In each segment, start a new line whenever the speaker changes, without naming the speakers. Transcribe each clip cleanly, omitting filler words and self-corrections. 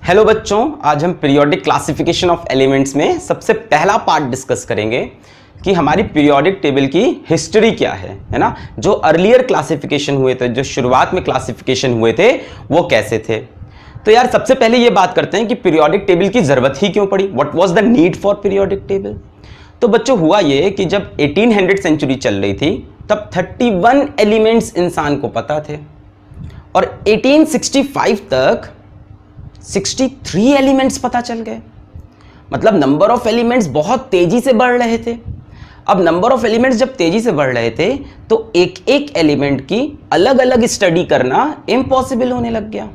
Hello बच्चों, आज हम पीरियोडिक क्लासिफिकेशन ऑफ एलिमेंट्स में सबसे पहला पार्ट डिस्कस करेंगे कि हमारी पीरियोडिक टेबल की हिस्ट्री क्या है ना। जो अर्लियर क्लासिफिकेशन हुए थे, जो शुरुआत में क्लासिफिकेशन हुए थे, वो कैसे थे। तो यार सबसे पहले ये बात करते हैं कि पीरियोडिक टेबल की जरूरत ही क्यों पड़ी, what was the need for periodic table. तो बच्चों हुआ ये कि जब 1800 सेंचुरी चल रही थी तब 31 एलिमेंट्स इंसान को पता थे और 1865 तक 63 एलिमेंट्स पता चल गए। मतलब नंबर ऑफ एलिमेंट्स बहुत तेजी से बढ़ रहे थे। अब नंबर ऑफ एलिमेंट्स जब तेजी से बढ़ रहे थे तो एक एक एलिमेंट की अलग अलग स्टडी करना इम्पॉसिबल होने लग गया।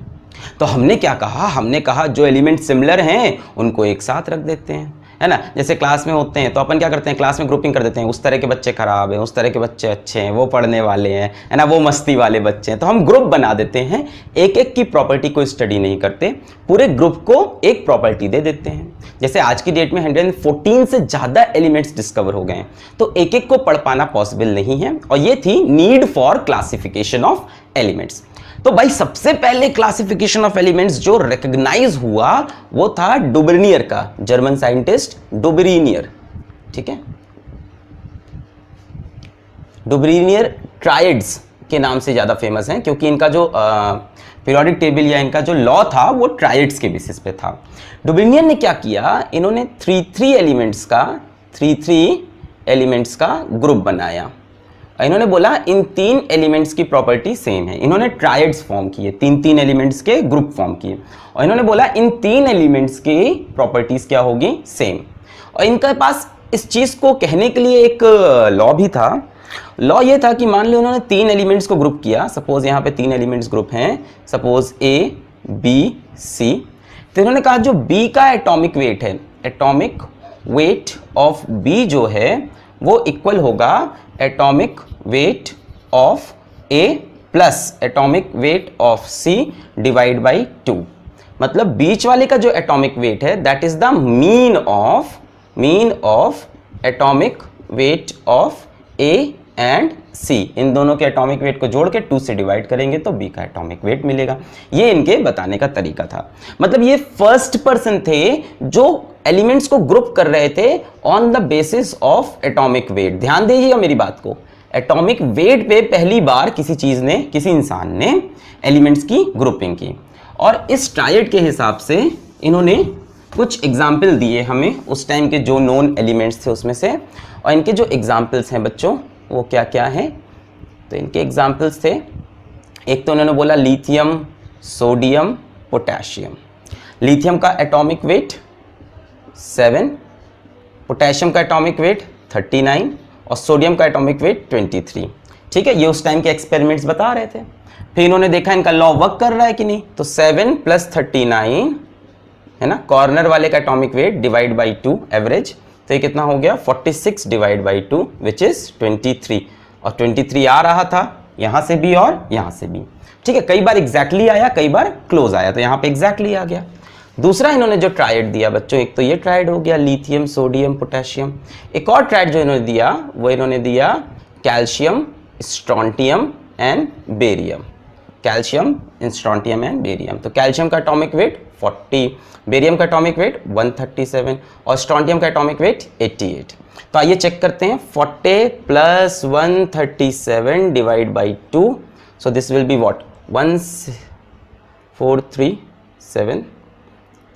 तो हमने क्या कहा, हमने कहा जो एलिमेंट सिमिलर हैं उनको एक साथ रख देते हैं, है ना। जैसे क्लास में होते हैं तो अपन क्या करते हैं, क्लास में ग्रुपिंग कर देते हैं, उस तरह के बच्चे खराब हैं, उस तरह के बच्चे अच्छे हैं, वो पढ़ने वाले हैं, है ना, वो मस्ती वाले बच्चे हैं। तो हम ग्रुप बना देते हैं, एक एक की प्रॉपर्टी को स्टडी नहीं करते, पूरे ग्रुप को एक प्रॉपर्टी दे देते हैं। जैसे आज की डेट में 114 से ज़्यादा एलिमेंट्स डिस्कवर हो गए हैं, तो एक एक को पढ़ पाना पॉसिबल नहीं है, और ये थी need for classification of elements. तो भाई सबसे पहले क्लासिफिकेशन ऑफ एलिमेंट्स जो रिकॉग्नाइज हुआ वो था डुबर्नियर का, जर्मन साइंटिस्ट डुबरीनियर। ठीक है, डुबरीनियर ट्राइड्स के नाम से ज्यादा फेमस हैं क्योंकि इनका जो पीरियोडिक टेबल या इनका जो लॉ था वो ट्राइड्स के बेसिस पे था। डुबरीनियर ने क्या किया, इन्होंने 3 एलिमेंट्स का ग्रुप बनाया। इन्होंने बोला इन 3 एलिमेंट्स की प्रॉपर्टी सेम है। इन्होंने ट्राइड्स फॉर्म किए, 3 एलिमेंट्स के ग्रुप फॉर्म किए, और इन्होंने बोला इन 3 एलिमेंट्स की प्रॉपर्टीज क्या होगी, सेम। और इनके पास इस चीज को कहने के लिए एक लॉ भी था। लॉ ये था कि मान लो उन्होंने 3 एलिमेंट्स को ग्रुप किया, सपोज यहाँ पे 3 एलिमेंट्स ग्रुप हैं, सपोज A, B, C। तो इन्होंने कहा जो B का एटॉमिक वेट है, एटॉमिक वेट ऑफ B जो है वो इक्वल होगा atomic weight of A plus atomic weight of C divide by 2। मतलब बीच वाले का जो एटॉमिक वेट है that is the mean of atomic weight of A and C। इन दोनों के एटॉमिक वेट को जोड़ के 2 से डिवाइड करेंगे तो B का एटॉमिक वेट मिलेगा। ये इनके बताने का तरीका था। मतलब ये फर्स्ट पर्सन थे जो एलिमेंट्स को ग्रुप कर रहे थे on the basis of atomic wait. ध्यान दीजिएगा मेरी बात को, एटॉमिक वेट पे पहली बार किसी इंसान ने एलिमेंट्स की ग्रुपिंग की। और इस ट्रायड के हिसाब से इन्होंने कुछ एग्जाम्पल दिए हमें उस टाइम के जो नोन एलिमेंट्स थे उसमें से। और इनके जो एग्जाम्पल्स हैं बच्चों वो क्या क्या हैं, तो इनके एग्जाम्पल्स थे, एक तो उन्होंने बोला लिथियम, सोडियम, पोटेशियम। लिथियम का एटॉमिक वेट 7, पोटेशियम का एटॉमिक वेट 39 और सोडियम का एटॉमिक वेट 23। ठीक है, ये उस टाइम के एक्सपेरिमेंट्स बता रहे थे। फिर इन्होंने देखा इनका लॉ वर्क कर रहा है कि नहीं, तो 7 + 39 है ना, कॉर्नर वाले का atomic weight divide by 2 average, तो ये कितना हो गया 46 डिवाइड बाई 2 विच इज 23। और 23 आ रहा था यहां से भी और यहां से भी। ठीक है, कई बार एग्जैक्टली आया, कई बार क्लोज आया, तो यहां पे एग्जैक्टली आ गया। दूसरा इन्होंने जो ट्रायड दिया बच्चों, एक तो ये ट्रायड हो गया लिथियम, सोडियम, पोटेशियम। एक और ट्रायड जो इन्होंने दिया वो इन्होंने दिया calcium, strontium and barium. Calcium, strontium and barium. तो कैल्शियम का एटॉमिक वेट 40, बेरियम का एटॉमिक वेट 137 और स्ट्रोंटियम का एटॉमिक वेट 88। तो आइए चेक करते हैं, 40 + 137 divide by 2, so this will be what 1437।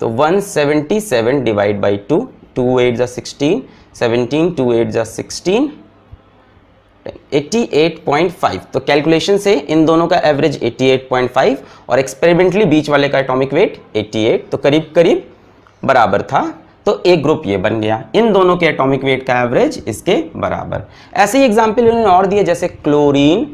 तो 177 डिवाइड बाई 2, 2 8 16, 17 2 8 16, 88.5। तो कैलकुलेशन से इन दोनों का एवरेज 88.5 और एक्सपेरिमेंटली बीच वाले का एटॉमिक वेट 88, तो करीब करीब बराबर था। तो एक ग्रुप ये बन गया, इन दोनों के एटॉमिक वेट का एवरेज इसके बराबर। ऐसे ही एग्जाम्पल इन्होंने और दिए, जैसे क्लोरीन,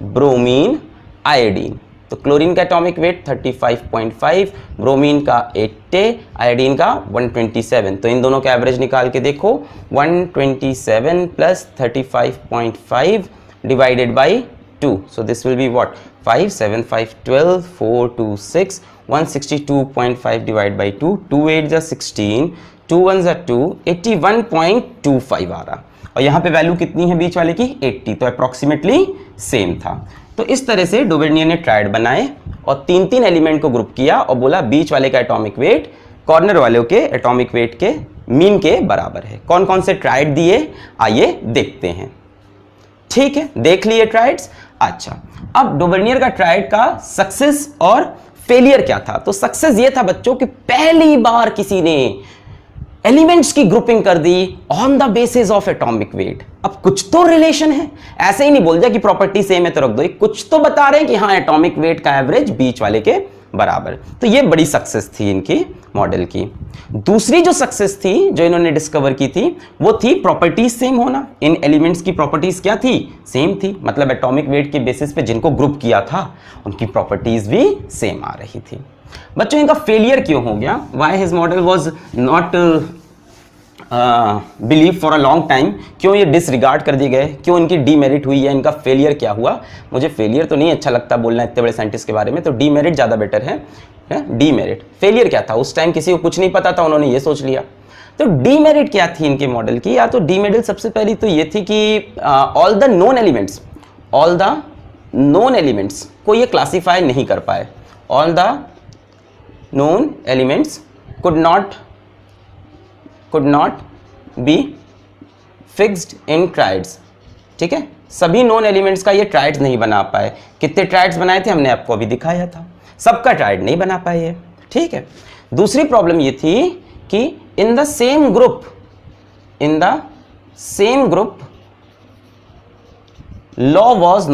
ब्रोमीन, आयोडीन। तो क्लोरीन का एटॉमिक वेट 35.5, ब्रोमीन का 80, आयोडीन का 127। तो इन दोनों का एवरेज निकाल के देखो, 127 + 35.5 divided by 2, so this will be what 5 7 5 12 4 2 6, 162.5 divide by 2, 2 8 16, 2 1 2, 81.25 आ रहा। और यहाँ पे वैल्यू कितनी है बीच वाले की 80, तो अप्रॉक्सीमेटली सेम था। तो इस तरह से डुबर्नियर ने ट्रायड बनाए और 3-3 एलिमेंट को ग्रुप किया और बोला बीच वाले का एटॉमिक वेट कॉर्नर वालों के एटॉमिक वेट के मीन के बराबर है। कौन कौन से ट्राइड दिए आइए देखते हैं। ठीक है, देख लिए ट्राइड्स। अच्छा, अब डोबर्नियर का ट्राइड का सक्सेस और फेलियर क्या था? तो सक्सेस ये था बच्चों कि पहली बार किसी ने एलिमेंट्स की ग्रुपिंग कर दी on the basis of atomic weight. अब कुछ तो रिलेशन है, ऐसे ही नहीं बोल दिया कि प्रॉपर्टी सेम है तो रख दो, कुछ तो बता रहे हैं कि हाँ एटॉमिक वेट का एवरेज बीच वाले के बराबर। तो ये बड़ी सक्सेस थी इनकी मॉडल की। दूसरी जो सक्सेस थी जो इन्होंने डिस्कवर की थी वो थी प्रॉपर्टीज सेम होना। इन एलिमेंट्स की प्रॉपर्टीज क्या थी? सेम थी, मतलब एटॉमिक वेट के बेसिस पे जिनको ग्रुप किया था उनकी प्रॉपर्टीज भी सेम आ रही थी। बच्चों इनका फेलियर क्यों हो गया? Why his model was not believe for a long time, क्यों ये डिसरिगार्ड कर दिए गए, क्यों इनकी डीमेरिट हुई है, इनका फेलियर क्या हुआ? मुझे फेलियर तो नहीं अच्छा लगता बोलना इतने बड़े साइंटिस्ट के बारे में, तो डीमेरिट ज़्यादा बेटर है। डीमेरिट, फेलियर क्या था? उस टाइम किसी को कुछ नहीं पता था, उन्होंने ये सोच लिया। तो डीमेरिट क्या थी इनके मॉडल की? या तो डीमेरिट सबसे पहली तो ये थी कि ऑल द नोन एलिमेंट्स को ये क्लासीफाई नहीं कर पाए। All the known elements could not be fixed in triads। ठीक है, सभी नोन एलिमेंट्स का ये ट्राइड्स नहीं बना पाए। कितने ट्राइड्स बनाए थे हमने आपको अभी दिखाया था, सबका ट्राइड नहीं बना पाए ये। ठीक है, दूसरी प्रॉब्लम ये थी कि in the same group law was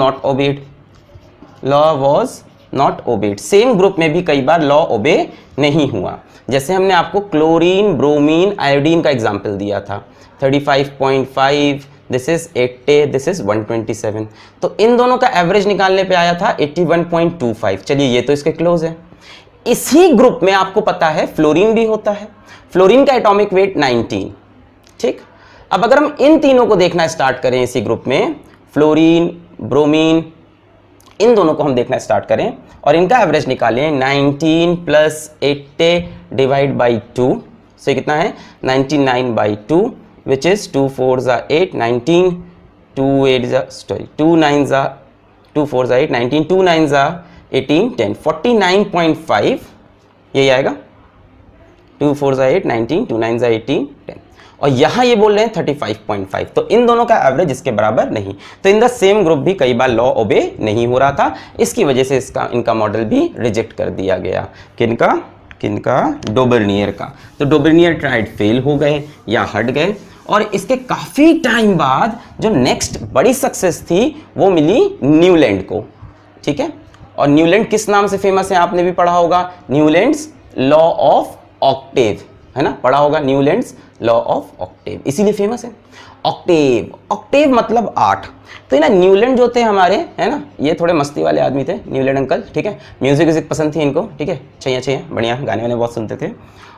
not obeyed. Same group में भी कई बार लॉ ओबे नहीं हुआ। जैसे हमने आपको क्लोरीन, ब्रोमीन, आयोडीन का एग्जाम्पल दिया था, 35.5, दिस इज 80, दिस इज 127। तो इन दोनों का एवरेज निकालने पे आया था 81.25। चलिए ये तो इसके क्लोज है। इसी ग्रुप में आपको पता है फ्लोरीन भी होता है। फ्लोरीन का एटॉमिक वेट 19। ठीक, अब अगर हम इन तीनों को देखना स्टार्ट करें इसी ग्रुप में, फ्लोरीन, ब्रोमीन, इन दोनों को हम देखना स्टार्ट करें और इनका एवरेज निकालें 19 प्लस 80 डिवाइड बाई 2, से कितना है 99/2, विच इज 2 4 ज़ा 8, 19, 2 8 ज़ा 2 9 ज़ा 2 4 ज़ा 8, 19, 2 9 ज़ा 18, 10, 49.5 यही आएगा। 2 4 ज़ा 8, 19, 2 9 ज़ा 18, 10। और यहां ये बोल रहे हैं 35.5। तो इन दोनों का एवरेज इसके बराबर नहीं। तो इन द सेम ग्रुप भी कई बार लॉ ओबे नहीं हो रहा था, इसकी वजह से इनका मॉडल भी रिजेक्ट कर दिया गया। किनका? डोबर्नियर का। तो डोबर्नियर ट्राइड फेल हो गए या हट गए। और इसके काफी टाइम बाद जो नेक्स्ट बड़ी सक्सेस थी वो मिली न्यूलैंड को। ठीक है, और न्यूलैंड किस नाम से फेमस है? आपने भी पढ़ा होगा, न्यूलैंड्स लॉ ऑफ ऑक्टेव, है ना, पढ़ा होगा, न्यूलैंड्स लॉ ऑफ ऑक्टेव, इसीलिए फेमस है। ऑक्टेव मतलब 8। तो ना न्यूलैंड जो थे हमारे, है ना, ये थोड़े मस्ती वाले आदमी थे न्यूलैंड अंकल। ठीक है, म्यूजिक पसंद थी इनको। ठीक है, चाहिए बढ़िया, गाने वाने बहुत सुनते थे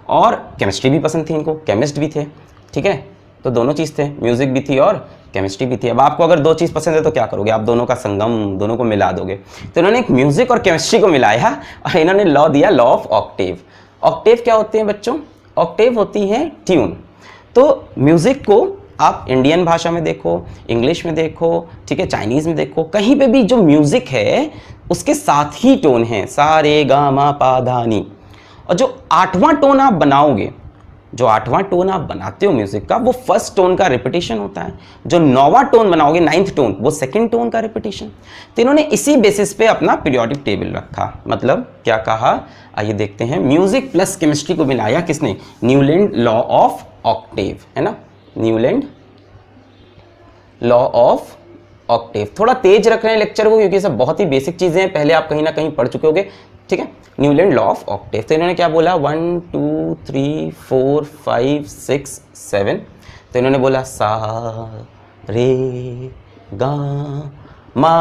और केमिस्ट्री भी पसंद थी इनको, केमिस्ट भी थे। ठीक है, तो दोनों चीज़ थे, म्यूजिक भी थी और केमिस्ट्री भी थी। अब आपको अगर दो चीज़ पसंद है तो क्या करोगे? आप दोनों का संगम, दोनों को मिला दोगे। तो इन्होंने एक म्यूजिक और केमिस्ट्री को मिलाया और इन्होंने लॉ दिया, लॉ ऑफ ऑक्टेव। ऑक्टेव क्या होते हैं बच्चों? ऑक्टेव होती है ट्यून। तो म्यूजिक को आप इंडियन भाषा में देखो, इंग्लिश में देखो, ठीक है, चाइनीज में देखो, कहीं पे भी जो म्यूजिक है उसके साथ ही टोन है, सा रे गा मा पा धा नी। और जो 8वां टोन आप बनाओगे, जो 8वां टोन आप बनाते हो म्यूजिक का, वो फर्स्ट टोन का रिपीटिशन होता है। जो 9वां टोन बनाओगे, 9th टोन, वो सेकंड टोन का रिपीटिशन। तो इन्होंने इसी बेसिस पे अपना पीरियोडिक टेबल रखा। मतलब क्या कहा, आइए देखते हैं। म्यूजिक प्लस केमिस्ट्री को मिलाया किसने? न्यूलैंड लॉ ऑफ ऑक्टेव, है ना, न्यूलैंड लॉ ऑफ ऑक्टेव। थोड़ा तेज रख रहे हैं लेक्चर को क्योंकि सब बहुत ही बेसिक चीजें हैं, पहले आप कहीं ना कहीं पढ़ चुके होगे। ठीक है, न्यूलैंड लॉ ऑफ ऑक्टेव। तो इन्होंने क्या बोला, 1 2 3 4 5 6 7। तो इन्होंने बोला सा रे गा मा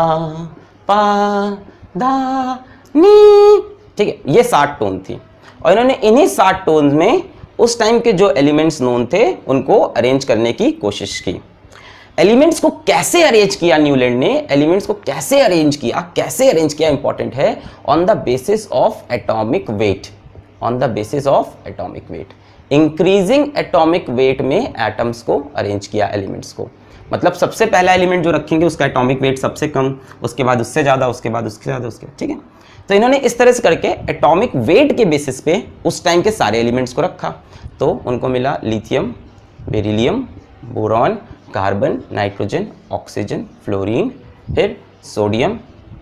पा धा नी। ठीक है, ये 7 टोन थी और इन्होंने इन्हीं 7 टोन में उस टाइम के जो एलिमेंट्स नोन थे उनको अरेंज करने की कोशिश की। एलिमेंट्स को कैसे अरेंज किया न्यूलैंड ने? एलिमेंट्स को कैसे अरेंज किया इंपॉर्टेंट है, on the basis of atomic wait. On the basis of atomic wait, increasing atomic wait में एटम्स को अरेंज किया, एलिमेंट्स को। मतलब सबसे पहला एलिमेंट जो रखेंगे उसका एटॉमिक वेट सबसे कम, उसके बाद उससे ज्यादा, उसके बाद उसके ज्यादा, उसके, ठीक है। तो इन्होंने इस तरह से करके एटॉमिक वेट के बेसिस पे उस टाइम के सारे एलिमेंट्स को रखा, तो उनको मिला lithium, beryllium, boron, carbon, nitrogen, oxygen, fluorine, फिर सोडियम,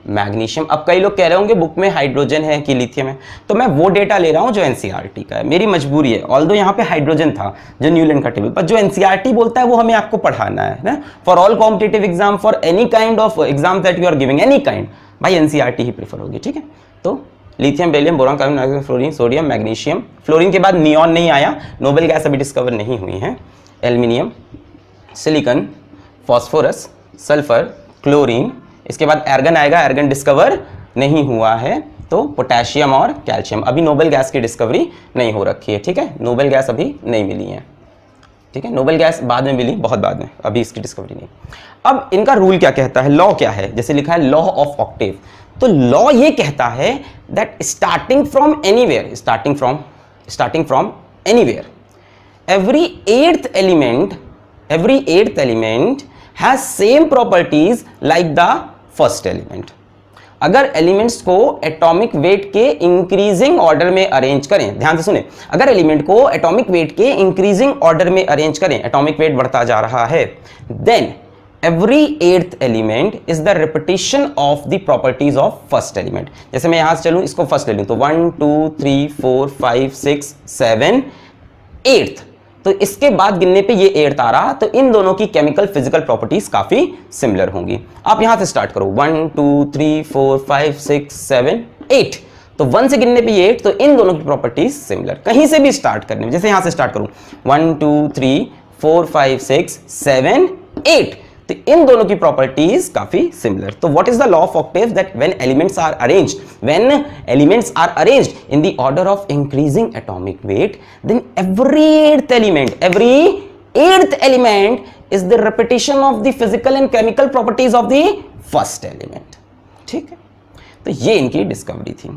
मैग्नीशियम। अब कई लोग कह रहे होंगे बुक में हाइड्रोजन है कि लिथियम है, तो मैं वो डेटा ले रहा हूं जो एनसीईआरटी का है, मेरी मजबूरी है। ऑल्दो यहाँ पे हाइड्रोजन था जो न्यूलैंड का टेबल, पर जो एनसीईआरटी बोलता है वो हमें आपको पढ़ाना है ना, for all competitive exam, for any kind of exam that you are giving, any kind, भाई एनसीईआरटी ही प्रेफर होगी, ठीक है। तो lithium, beryllium, boron, carbon, nitrogen, fluorine, sodium, magnesium, fluorine के बाद नियॉन नहीं आया, नोबेल गैस अभी डिस्कवर नहीं हुई है, aluminium, silicon, phosphorus, sulphur, chlorine, इसके बाद एर्गन आएगा, एर्गन डिस्कवर नहीं हुआ है, तो पोटेशियम और कैल्शियम। अभी नोबेल गैस की डिस्कवरी नहीं हो रखी है, ठीक है, नोबेल गैस अभी नहीं मिली है, ठीक है, नोबेल गैस बाद में मिली, बहुत बाद में, अभी इसकी डिस्कवरी नहीं। अब इनका रूल क्या कहता है, लॉ क्या है, जैसे लिखा है लॉ ऑफ ऑक्टेव, तो लॉ ये कहता है that starting from anywhere, starting from anywhere, every eighth element has same properties like the first element। अगर एलिमेंट्स को एटॉमिक वेट के इंक्रीजिंग ऑर्डर में अरेंज करें, ध्यान से सुने, अगर एलिमेंट को एटॉमिक वेट के इंक्रीजिंग ऑर्डर में अरेंज करें, एटॉमिक वेट बढ़ता जा रहा है, then every eighth element is the repetition of the properties of first element। जैसे मैं यहां से चलूं, इसको फर्स्ट ले लूं, तो 1 2 3 4 5 6 7 8th, तो इसके बाद गिनने पे ये 8th आ रहा, तो इन दोनों की केमिकल फिजिकल प्रॉपर्टीज काफी सिमिलर होंगी। आप यहां से स्टार्ट करो, 1 2 3 4 5 6 7 8, तो 1 से गिनने पे ये 8, तो इन दोनों की प्रॉपर्टीज सिमिलर। कहीं से भी स्टार्ट करने में, जैसे यहां से स्टार्ट करूं 1 2 3 4 5 6 7 8, तो इन दोनों की प्रॉपर्टीज काफी सिमिलर। तो what is the law of octave, that when elements are arranged in the order of increasing atomic weight, then every eighth element is the repetition of the physical and chemical properties of the first element, ठीक है। तो ये इनकी discovery थी।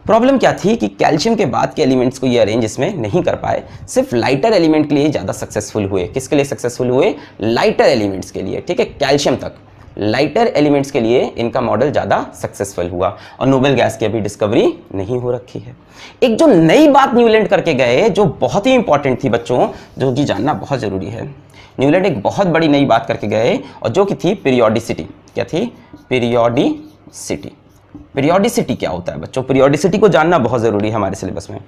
Problem क्या थी कि calcium के बाद के एलिमेंट्स को ये अरेंज इसमें नहीं कर पाए, सिर्फ लाइटर एलिमेंट के लिए ज़्यादा सक्सेसफुल हुए। किसके लिए सक्सेसफुल हुए? लाइटर एलिमेंट्स के लिए, ठीक है, कैल्शियम तक लाइटर एलिमेंट्स के लिए इनका मॉडल ज़्यादा सक्सेसफुल हुआ, और नोबेल गैस की अभी डिस्कवरी नहीं हो रखी है। एक जो नई बात न्यूलैंड करके गए, जो बहुत ही इंपॉर्टेंट थी बच्चों, जो कि जानना बहुत ज़रूरी है, न्यूलैंड एक बहुत बड़ी नई बात करके गए, और जो कि थी पीरियोडिसिटी। क्या थी? पीरियोडिसिटी। पीरियोडिसिटी क्या होता है बच्चों? पीरियोडिसिटी को जानना बहुत जरूरी है हमारे सिलेबस में।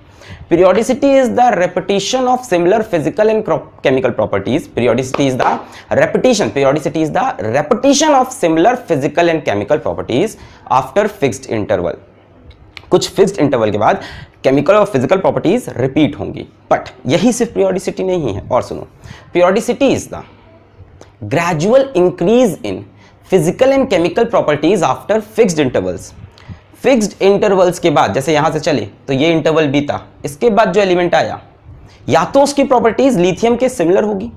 Periodicity is the repetition of similar physical and chemical properties. Periodicity is the repetition of similar physical and chemical properties after fixed interval. कुछ फिक्स्ड इंटरवल के बाद केमिकल और फिजिकल प्रॉपर्टीज रिपीट होंगी। बट यही सिर्फ periodicity नहीं है, और सुनो, periodicity is the gradual increase in physical and chemical properties after fixed intervals. Fixed intervals के बाद, जैसे यहां से चले तो ये इंटरवल बीता, इसके बाद जो एलिमेंट आया, या तो उसकी प्रॉपर्टीज लिथियम के सिमिलर होगी,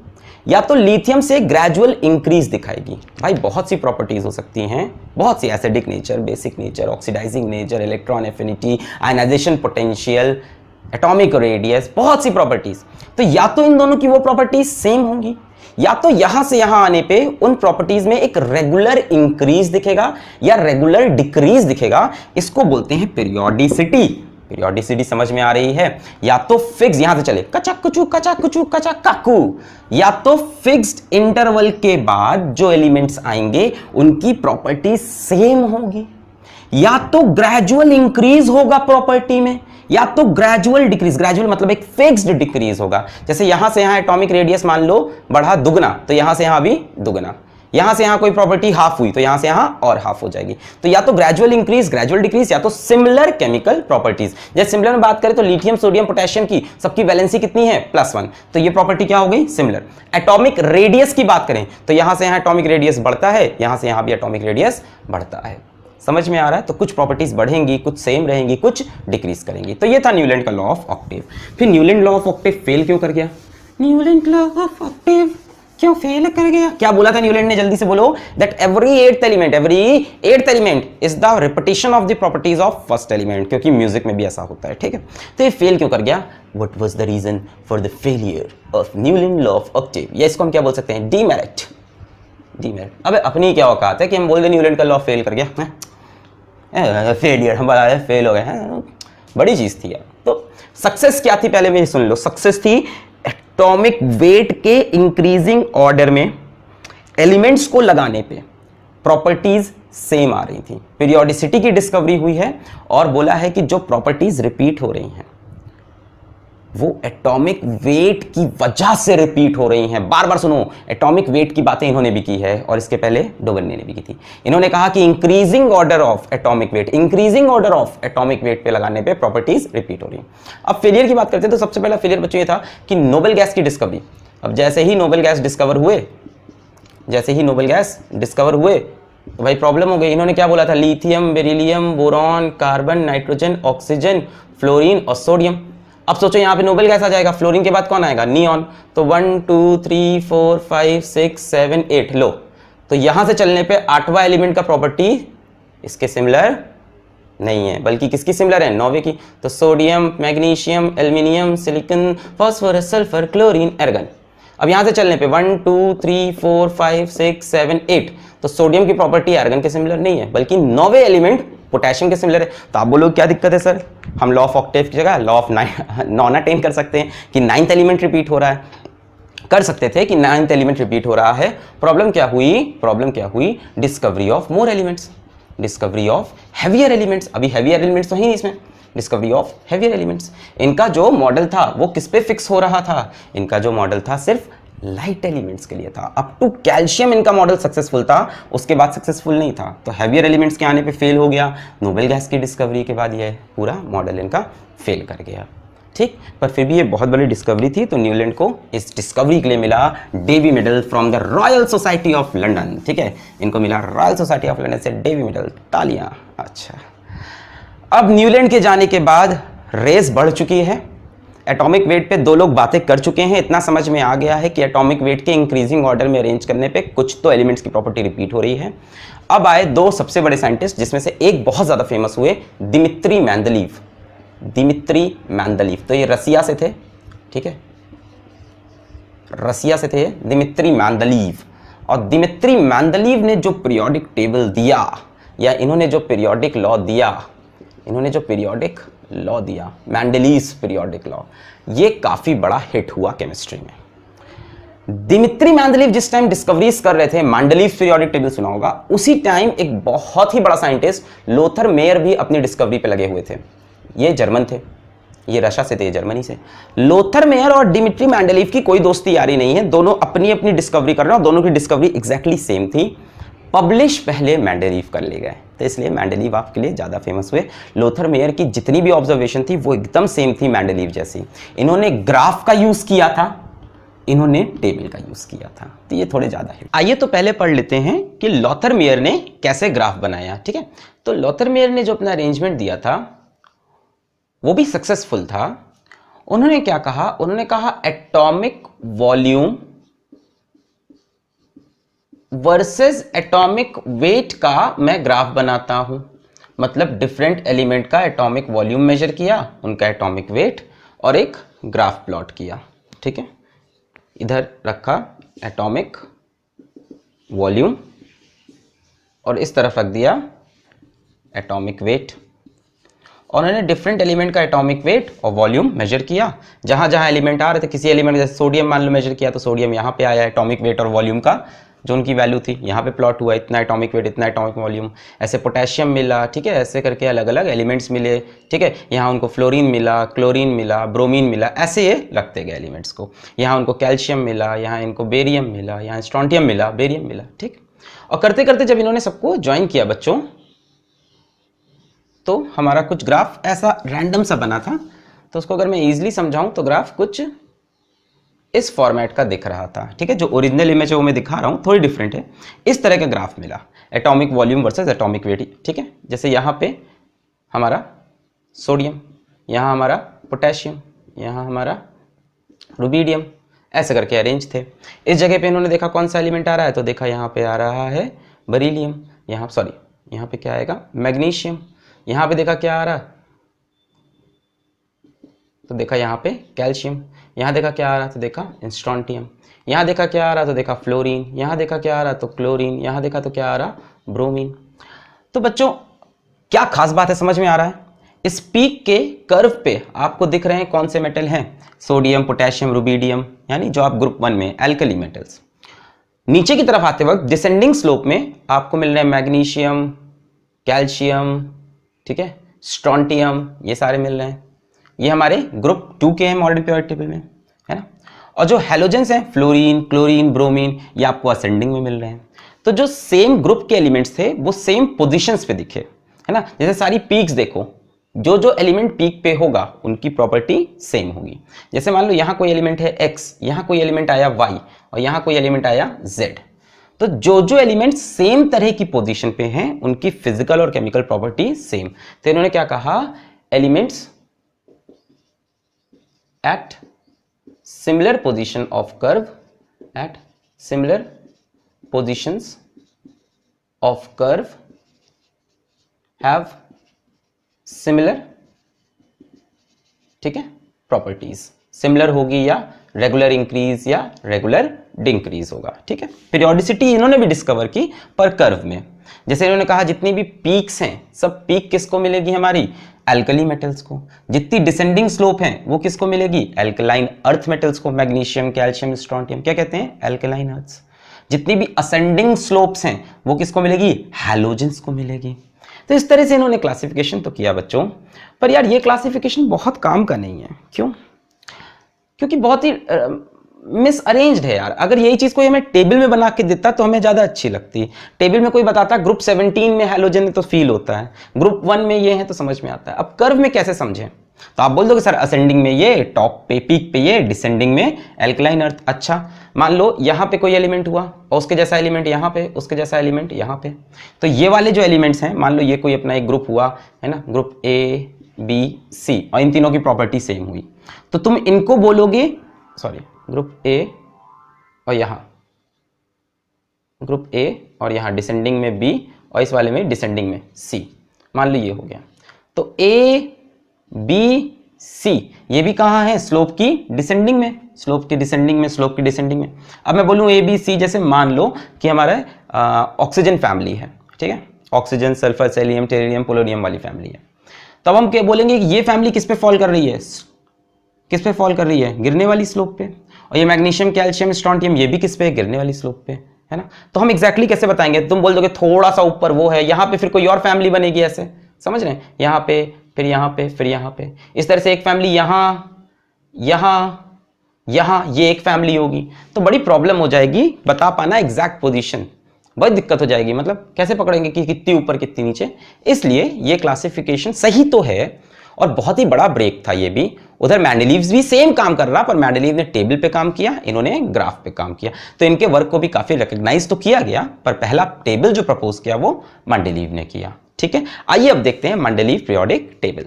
या तो लिथियम से ग्रेजुअल इंक्रीज दिखाएगी। भाई बहुत सी प्रॉपर्टीज हो सकती हैं, बहुत सी, acidic nature, basic nature, oxidising nature, electron affinity, ionisation potential, atomic radius, बहुत सी प्रॉपर्टीज। तो या तो इन दोनों की वो प्रॉपर्टीज सेम होंगी, या तो यहां से यहां आने पे उन प्रॉपर्टीज में एक रेगुलर इंक्रीज दिखेगा या रेगुलर डिक्रीज दिखेगा। इसको बोलते हैं पीरियोडिसिटी। पीरियोडिसिटी समझ में आ रही है? या तो फिक्स, यहां से चले कचक कुचू कचा कुचू कचा काकू, या तो फिक्स्ड इंटरवल के बाद जो एलिमेंट्स आएंगे उनकी प्रॉपर्टी सेम होगी, या तो ग्रेजुअल इंक्रीज होगा प्रॉपर्टी में, या तो ग्रेजुअल डिक्रीज। ग्रेजुअल मतलब एक फिक्स्ड डिक्रीज होगा। जैसे यहां से यहां एटॉमिक रेडियस मान लो बढ़ा दुगना, तो यहां से यहां भी दुगना, यहां से यहां कोई प्रॉपर्टी हाफ हुई तो यहां से यहां और हाफ हो जाएगी। तो या तो ग्रेजुअल इंक्रीज, ग्रेजुअल डिक्रीज, या तो सिमिलर केमिकल प्रॉपर्टीज। जैसे सिमिलर में बात करें तो लिथियम, सोडियम, पोटेशियम की सबकी वैलेंसी कितनी है? +1, तो ये प्रॉपर्टी क्या हो गई? सिमिलर। एटॉमिक रेडियस की बात करें तो यहां से यहां एटॉमिक रेडियस बढ़ता है, यहां से यहां भी एटॉमिक रेडियस बढ़ता है। समझ में आ रहा है? तो कुछ प्रॉपर्टीज बढ़ेंगी, कुछ सेम रहेंगी, कुछ डिक्रीज करेंगी। तो ये था न्यूलैंड का लॉ ऑफ ऑक्टेव। फिर Newland law of octave fail क्यों कर गया? न्यूलैंड लॉ ऑफ ऑक्टेव क्यों फेल कर गया? क्या बोला था न्यूलैंड ने? जल्दी से बोलो। That every eighth element is the repetition of the properties of first element, क्योंकि म्यूजिक में भी ऐसा होता है, ठीक है। तो ये फेल क्यों कर गया? What was the reason for the failure of Newland law of octave? या इसको हम क्या बोल सकते हैं? डीमेरिट। अबे अपनी क्या औकात है कि हम बोल दें न्यूलैंड का लॉ फेल कर गया है? फेलियर, हम बता रहे फेल हो गए हैं, बड़ी चीज थी यार। तो सक्सेस क्या थी पहले मेरी सुन लो। सक्सेस थी एटॉमिक वेट के इंक्रीजिंग ऑर्डर में एलिमेंट्स को लगाने पे प्रॉपर्टीज सेम आ रही थी। पीरियोडिसिटी की डिस्कवरी हुई है और बोला है कि जो प्रॉपर्टीज रिपीट हो रही हैं वो एटॉमिक वेट की वजह से रिपीट हो रही हैं। बार बार सुनो, एटॉमिक वेट की बातें इन्होंने भी की है और इसके पहले डोगर्नी ने भी की थी। इन्होंने कहा कि increasing order of atomic wait, increasing order of atomic wait पे लगाने पे प्रॉपर्टीज रिपीट हो रही हैं। अब फेलियर की बात करते हैं तो सबसे पहला फेलियर बच्चों ये था कि नोबेल गैस की डिस्कवरी। अब जैसे ही नोबेल गैस डिस्कवर हुए, जैसे ही नोबेल गैस डिस्कवर हुए तो भाई प्रॉब्लम हो गई। इन्होंने क्या बोला था? Lithium, beryllium, boron, carbon, nitrogen, oxygen, fluorine और सोडियम। अब सोचो यहाँ पे नोबेल गैस आ जाएगा, फ्लोरीन के बाद कौन आएगा? नियॉन। तो 1 2 3 4 5 6 7 8 लो, तो यहां से चलने पे 8वां एलिमेंट का प्रॉपर्टी इसके सिमिलर नहीं है, बल्कि किसकी सिमिलर है? 9वें की। तो sodium, magnesium, aluminium, silicon, phosphorus, sulphur, chlorine, argon. अब यहां से चलने पे 1 2 3 4 5 6 7 8, तो सोडियम की प्रॉपर्टी आर्गन के सिमिलर नहीं है, बल्कि 9वें एलिमेंट पोटेशियम के सिमिलर है। तो आप बोलोगे क्या दिक्कत है सर? हम लॉ ऑफ ऑक्टेव की जगह लॉ ऑफ नॉन अटेन कर सकते हैं कि 9th एलिमेंट रिपीट हो रहा है, कर सकते थे कि 9th एलिमेंट रिपीट हो रहा है। प्रॉब्लम क्या हुई? प्रॉब्लम क्या हुई? Discovery of more elements, discovery of heavier elements. अभी हैवियर एलिमेंट्स तो ही नहीं इसमें, डिस्कवरी ऑफ हैवियर एलिमेंट्स। इनका जो मॉडल था वो किस पे फिक्स हो रहा था? इनका जो मॉडल था सिर्फ लाइट एलिमेंट्स के लिए था। अप टू कैल्शियम इनका मॉडल सक्सेसफुल था, उसके बाद सक्सेसफुल नहीं था। तो हैवियर एलिमेंट्स के आने पे फेल हो गया। नोबेल गैस की डिस्कवरी के बाद ये पूरा मॉडल इनका फेल कर गया। ठीक, पर फिर भी ये बहुत बड़ी डिस्कवरी थी। तो न्यूलैंड को इस डिस्कवरी के लिए मिला Davy medal from the Royal Society of London. ठीक है, इनको मिला रॉयल सोसाइटी ऑफ लंदन से डेवी मेडल। तालियां। अच्छा, अब न्यूलैंड के जाने के बाद रेस बढ़ चुकी है। एटॉमिक वेट पे दो लोग बातें कर चुके हैं, इतना समझ में आ गया है कि एटॉमिक वेट के इंक्रीजिंग ऑर्डर में अरेंज करने पे कुछ तो एलिमेंट्स की प्रॉपर्टी रिपीट हो रही है। अब आए दो सबसे बड़े साइंटिस्ट, जिसमें से एक बहुत ज्यादा फेमस हुए, दिमित्री मेंडलीव। दिमित्री मेंडलीव तो ये रसिया से थे। ठीक है, रसिया से थे दिमित्री मेंडलीव। और दिमित्री मेंडलीव ने जो पीरियोडिक टेबल दिया, या इन्होंने जो पीरियोडिक लॉ दिया, इन्होंने जो पीरियोडिक लॉ दिया, मेंडलीव्स पीरियोडिक लॉ, ये काफी बड़ा हिट हुआ केमिस्ट्री में। दिमित्री मेंडलीव जिस टाइम डिस्कवरीज कर रहे थे, मेंडलीव्स पीरियोडिक टेबल सुना होगा, उसी टाइम एक बहुत ही बड़ा साइंटिस्ट लोथर मेयर भी अपनी डिस्कवरी पे लगे हुए थे। ये जर्मन थे, ये रशिया से थे, जर्मनी से। लोथर मेयर और दिमित्री मेंडलीव की कोई दोस्ती यारी नहीं है, दोनों अपनी अपनी डिस्कवरी कर रहे हैं और दोनों की डिस्कवरी एग्जैक्टली सेम थी। पब्लिश पहले मेंडलीव कर ले गए, तो इसलिए मेंडलीव आपके लिए ज्यादा फेमस हुए। लोथर मेयर की जितनी भी ऑब्जर्वेशन थी वो एकदम सेम थी मेंडलीव जैसी। इन्होंने ग्राफ का यूज किया था, इन्होंने टेबल का यूज किया था, तो ये थोड़े ज्यादा है। आइए तो पहले पढ़ लेते हैं कि लोथर मेयर ने कैसे ग्राफ बनाया। ठीक है, तो लोथर मेयर ने जो अपना अरेंजमेंट दिया था वो भी सक्सेसफुल था। उन्होंने क्या कहा? उन्होंने कहा atomic volume versus atomic weight का मैं ग्राफ बनाता हूं। मतलब डिफरेंट एलिमेंट का एटॉमिक वॉल्यूम मेजर किया, उनका एटॉमिक वेट, और एक ग्राफ प्लॉट किया। ठीक है, इधर रखा एटॉमिक वॉल्यूम और इस तरफ रख दिया एटॉमिक वेट, और उन्होंने डिफरेंट एलिमेंट का एटॉमिक वेट और वॉल्यूम मेजर किया। जहां जहां एलिमेंट आ रहे थे, किसी एलिमेंट जैसे सोडियम मान लो मेजर किया, तो सोडियम यहां पे आया, एटॉमिक वेट और वॉल्यूम का जो उनकी वैल्यू थी यहाँ पे प्लॉट हुआ, इतना एटॉमिक वेट, इतना एटॉमिक वॉल्यूम। ऐसे पोटेशियम मिला, ठीक है, ऐसे करके अलग अलग एलिमेंट्स मिले। ठीक है, यहाँ उनको फ्लोरीन मिला, क्लोरीन मिला, ब्रोमीन मिला, ऐसे ये रखते गए एलिमेंट्स को। यहाँ उनको कैल्शियम मिला, यहाँ इनको बेरियम मिला, यहाँ स्ट्रोंटियम मिला, बेरियम मिला। ठीक, और करते करते जब इन्होंने सबको ज्वाइन किया बच्चों, तो हमारा कुछ ग्राफ ऐसा रैंडम सा बना था। तो उसको अगर मैं ईजिली समझाऊं तो ग्राफ कुछ इस फॉर्मेट का दिख रहा था। ठीक है, जो ओरिजिनल इमेज है वो मैं दिखा रहा हूं, थोड़ी डिफरेंट है। इस तरह का ग्राफ मिला, atomic volume versus atomic weight. ठीक है, जैसे यहाँ पे हमारा सोडियम, यहाँ हमारा पोटेशियम, यहाँ हमारा रुबीडियम, ऐसे करके अरेंज थे। इस जगह पे इन्होंने देखा कौन सा एलिमेंट आ रहा है, तो देखा यहाँ पे आ रहा है बेरिलियम, यहाँ सॉरी यहाँ पे क्या आएगा, मैग्नीशियम। यहाँ पे देखा क्या आ रहा, तो देखा यहाँ पे कैल्शियम। यहाँ देखा क्या आ रहा, तो देखा स्ट्रोंटियम। यहाँ देखा क्या आ रहा, तो देखा फ्लोरीन। यहाँ देखा क्या आ रहा, तो क्लोरीन। यहाँ देखा तो क्या आ रहा, ब्रोमीन। तो बच्चों क्या खास बात है, समझ में आ रहा है? इस पीक के कर्व पे आपको दिख रहे हैं कौन से मेटल हैं, सोडियम, पोटेशियम, रुबीडियम, यानी जो आप ग्रुप 1 में एल्कली मेटल्स। नीचे की तरफ आते वक्त डिसेंडिंग स्लोप में आपको मिल रहे हैं मैग्नीशियम, कैल्शियम, ठीक है, स्ट्रॉन्टियम, ये सारे मिल रहे हैं। ये हमारे ग्रुप 2 के हैं मॉडर्न पीरियोडिक टेबल में, है ना। और जो हैलोजेंस हैं फ्लोरीन, क्लोरीन, ब्रोमीन, ये आपको असेंडिंग में मिल रहे हैं। तो जो सेम ग्रुप के एलिमेंट्स थे वो सेम पोजीशंस पे दिखे, है ना। जैसे सारी पीक्स देखो, जो जो एलिमेंट पीक पे होगा उनकी प्रॉपर्टी सेम होगी। जैसे मान लो यहाँ कोई एलिमेंट है x, यहाँ कोई एलिमेंट आया y और यहाँ कोई एलिमेंट आया z, तो जो जो एलिमेंट सेम तरह की पोजीशन पे हैं उनकी फिजिकल और केमिकल प्रॉपर्टी सेम। तो इन्होंने क्या कहा, elements at similar position of curve, at similar positions of curve have similar, ठीक है, प्रॉपर्टीज। सिमिलर होगी या रेगुलर इंक्रीज या रेगुलर डिक्रीज होगा, ठीक है। पीरियोडिसिटी इन्होंने भी डिस्कवर की पर कर्व में। जैसे इन्होंने कहा जितनी भी पीक्स हैं सब पीक किसको मिलेगी, हमारी एल्कली मेटल्स को। जितनी डिसेंडिंग स्लोप है वो किसको मिलेगी, एल्कलाइन अर्थ मेटल्स को, मैग्नीशियम, कैल्शियम, स्ट्रॉन्टियम, क्या कहते हैं, एल्कलाइन अर्थ्स। जितनी भी असेंडिंग स्लोप्स हैं वो किसको मिलेगी, हैलोजेंस को मिलेगी। तो इस तरह से इन्होंने क्लासिफिकेशन तो किया बच्चों, पर यार ये क्लासिफिकेशन बहुत काम का नहीं है। क्यों? क्योंकि बहुत ही मिस अरेंज्ड है यार। अगर यही चीज कोई हमें टेबल में बना के देता तो हमें ज्यादा अच्छी लगती। टेबल में कोई बताता ग्रुप 17 में हैलोजन है तो फील होता है, ग्रुप 1 में ये है तो समझ में आता है। अब कर्व में कैसे समझें? तो आप बोल दोगे सर असेंडिंग में ये, टॉप पे पीक पे ये, डिसेंडिंग में एल्कलाइन अर्थ। अच्छा, मान लो यहाँ पे कोई एलिमेंट हुआ और उसके जैसा एलिमेंट यहाँ पे, उसके जैसा एलिमेंट यहाँ पे, तो ये वाले जो एलिमेंट्स हैं, मान लो ये कोई अपना एक ग्रुप हुआ है ना, ग्रुप ए बी सी, और इन तीनों की प्रॉपर्टी सेम हुई, तो तुम इनको बोलोगे, सॉरी ग्रुप ए और यहाँ ग्रुप ए और यहाँ डिसेंडिंग में बी और इस वाले में डिसेंडिंग में सी, मान लो ये हो गया। तो ए बी सी ये भी कहाँ है, स्लोप की डिसेंडिंग में, स्लोप की डिसेंडिंग में, स्लोप की डिसेंडिंग में। अब मैं बोलूँ ए बी सी, जैसे मान लो कि हमारा ऑक्सीजन फैमिली है, ठीक है, ऑक्सीजन, सल्फर, सेलियम, टेरियम, पोलोनियम वाली फैमिली है। तो अब हम क्या बोलेंगे कि ये फैमिली किस पे फॉल कर रही है, किस पे फॉल कर रही है, गिरने वाली स्लोप पे। और ये मैग्नीशियम, कैल्शियम, स्ट्रॉन्टियम ये भी किस पे, गिरने वाली स्लोप पे, है ना। तो हम एग्जैक्टली कैसे बताएंगे, तुम बोल दोगे थोड़ा सा ऊपर वो है, यहाँ पे फिर कोई और फैमिली बनेगी, ऐसे समझ रहे हैं, यहाँ पे फिर यहाँ पे फिर यहाँ पे, इस तरह से एक फैमिली यहाँ यहाँ यहाँ, ये एक फैमिली होगी। तो बड़ी प्रॉब्लम हो जाएगी बता पाना एग्जैक्ट पोजीशन, बड़ी दिक्कत हो जाएगी। मतलब कैसे पकड़ेंगे कि कितनी ऊपर कितनी नीचे। इसलिए ये क्लासिफिकेशन सही तो है और बहुत ही बड़ा ब्रेक था ये भी। उधर मेंडलीव्स भी सेम काम कर रहा, पर मेंडलीव ने टेबल पे काम किया, इन्होंने ग्राफ पे काम किया, तो इनके वर्क को भी काफी रिकॉग्नाइज तो किया गया, पर पहला टेबल जो प्रपोज किया वो मेंडलीव ने किया, ठीक है। आइए अब देखते हैं मेंडलीव पीरियोडिक टेबल।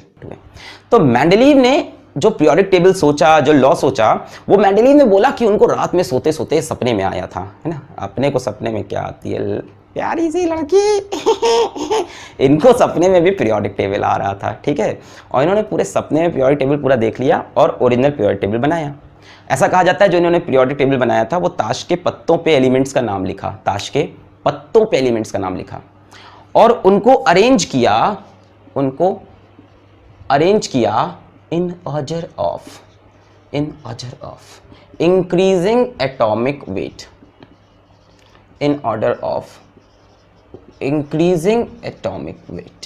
तो मेंडलीव ने जो पीरियोडिक टेबल सोचा, जो लॉ सोचा, वो मेंडलीव ने बोला कि उनको रात में सोते सोते सपने में आया था, है ना। अपने को सपने में क्या आती है, प्यारी सी लड़की इनको सपने में भी पीरियोडिक टेबल आ रहा था, ठीक है। और इन्होंने पूरे सपने में पीरियोडिक टेबल पूरा देख लिया और ओरिजिनल पीरियोडिक टेबल बनाया। ऐसा कहा जाता है जो इन्होंने पीरियोडिक टेबल बनाया था वो ताश के पत्तों पे एलिमेंट्स का नाम लिखा, ताश के पत्तों पे एलिमेंट्स का नाम लिखा और उनको अरेंज किया in order of increasing atomic wait, in order of increasing atomic weight.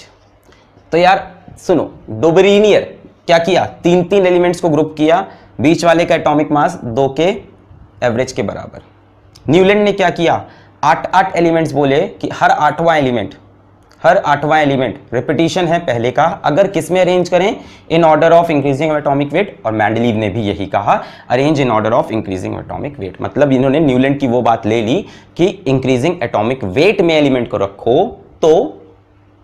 तो यार सुनो, डोबरीनियर क्या किया, 3-3 एलिमेंट्स को ग्रुप किया, बीच वाले का एटॉमिक मास 2 के एवरेज के बराबर। न्यूलैंड ने क्या किया, 8-8 एलिमेंट्स बोले कि हर आठवां एलिमेंट रिपीटिशन है पहले का, अगर किस में अरेंज करें, in order of increasing atomic wait. और मेंडलीव ने भी यही कहा, arrange in order of increasing atomic wait. मतलब इन्होंने न्यूलैंड की वो बात ले ली कि इंक्रीजिंग एटॉमिक वेट में एलिमेंट को रखो, तो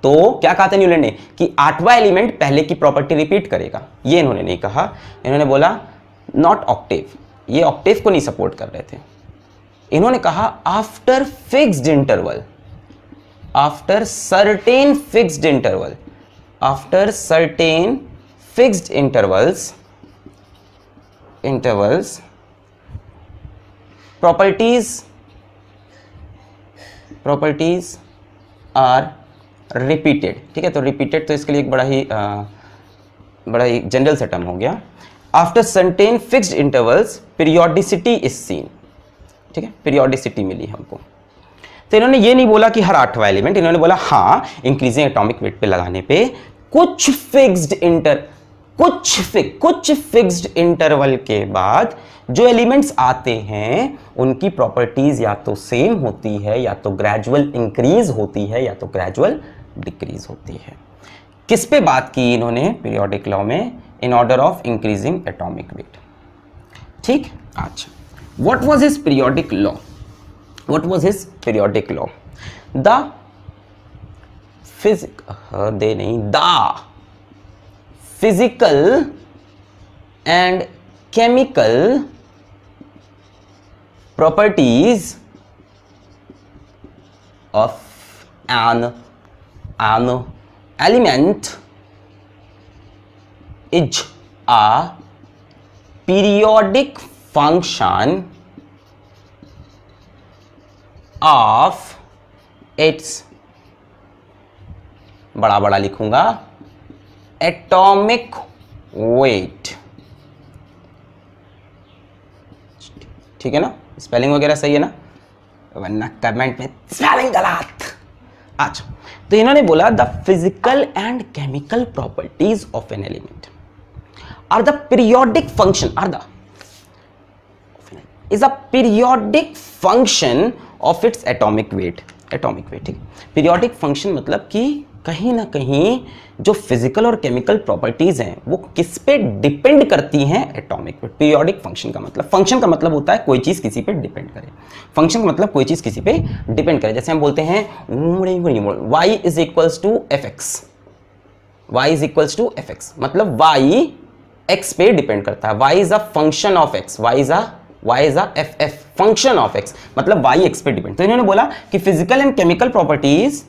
क्या कहा था न्यूलैंड ने कि 8वां एलिमेंट पहले की प्रॉपर्टी रिपीट करेगा। ये इन्होंने नहीं कहा, इन्होंने बोला नॉट ऑक्टेव, ये ऑक्टेव को नहीं सपोर्ट कर रहे थे। इन्होंने कहा after fixed interval, after certain fixed intervals properties are repeated, ठीक है। तो रिपीटेड तो इसके लिए एक बड़ा ही जनरल सा टर्म हो गया। After certain fixed intervals periodicity is seen, ठीक है, पीरियोडिसिटी मिली हमको। तो इन्होंने ये नहीं बोला कि हर 8वां एलिमेंट, इन्होंने बोला हाँ इंक्रीजिंग एटॉमिक वेट पे लगाने पे कुछ फिक्स्ड इंटरवल के बाद जो एलिमेंट्स आते हैं उनकी प्रॉपर्टीज या तो सेम होती है, या तो ग्रेजुअल इंक्रीज होती है, या तो ग्रेजुअल डिक्रीज होती है। किस पे बात की इन्होंने पीरियोडिक लॉ में? In order of increasing atomic wait, ठीक। अच्छा, what was his periodic law? What was his periodic law? The physical and chemical properties of an element is a periodic function of its, बड़ा लिखूंगा, atomic weight, ठीक है ना? Spelling वगैरह सही है ना, वरना कमेंट में स्पेलिंग गलत। अच्छा, तो इन्होंने बोला the physical and chemical properties of an element are the periodic function, is a periodic function of its atomic weight, ठीक। पीरियोडिक फंक्शन मतलब कि कहीं ना कहीं जो फिजिकल और केमिकल प्रॉपर्टीज हैं वो किस पे डिपेंड करती हैं? Atomic weight. पीरियोडिक फंक्शन का मतलब होता है कोई चीज किसी पे डिपेंड करे। फंक्शन का मतलब कोई चीज किसी पे डिपेंड करे। जैसे हम बोलते हैं y is equals to f x, मतलब y x पे डिपेंड करता है। y is a function of x, y is a f function of x, मतलब y x पे डिपेंड। तो इन्होंने बोला कि physical and chemical properties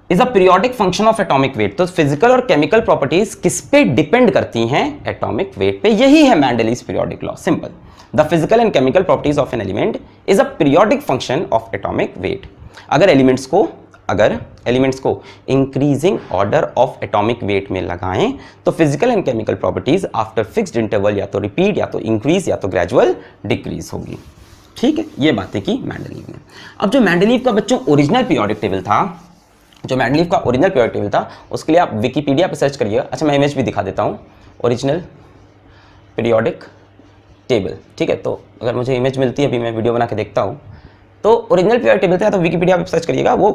is a periodic function of atomic weight. तो फिजिकल और केमिकल प्रॉपर्टीज किस पे डिपेंड करती हैं? एटॉमिक वेट पे। यही है Mendeleev's periodic law, simple. The physical and chemical properties of an element is a periodic function of atomic wait. अगर एलिमेंट्स को increasing order of atomic wait में लगाएं तो physical and chemical properties after fixed interval या तो repeat, या तो increase, या तो ग्रेजुअल डिक्रीज होगी, ठीक है। ये बातें की मेंडलीव ने। अब जो मेंडलीव का बच्चों ओरिजिनल पीरियोडिक टेबल था, उसके लिए आप विकिपीडिया पर सर्च करिए। अच्छा, मैं इमेज भी दिखा देता हूँ, ओरिजिनल पीरियोडिक टेबल, ठीक है। तो अगर मुझे इमेज मिलती है, अभी मैं वीडियो बना के देखता हूँ, तो ओरिजिनल पीरियोडिक टेबल था, तो विकिपीडिया पे सर्च करिएगा, वो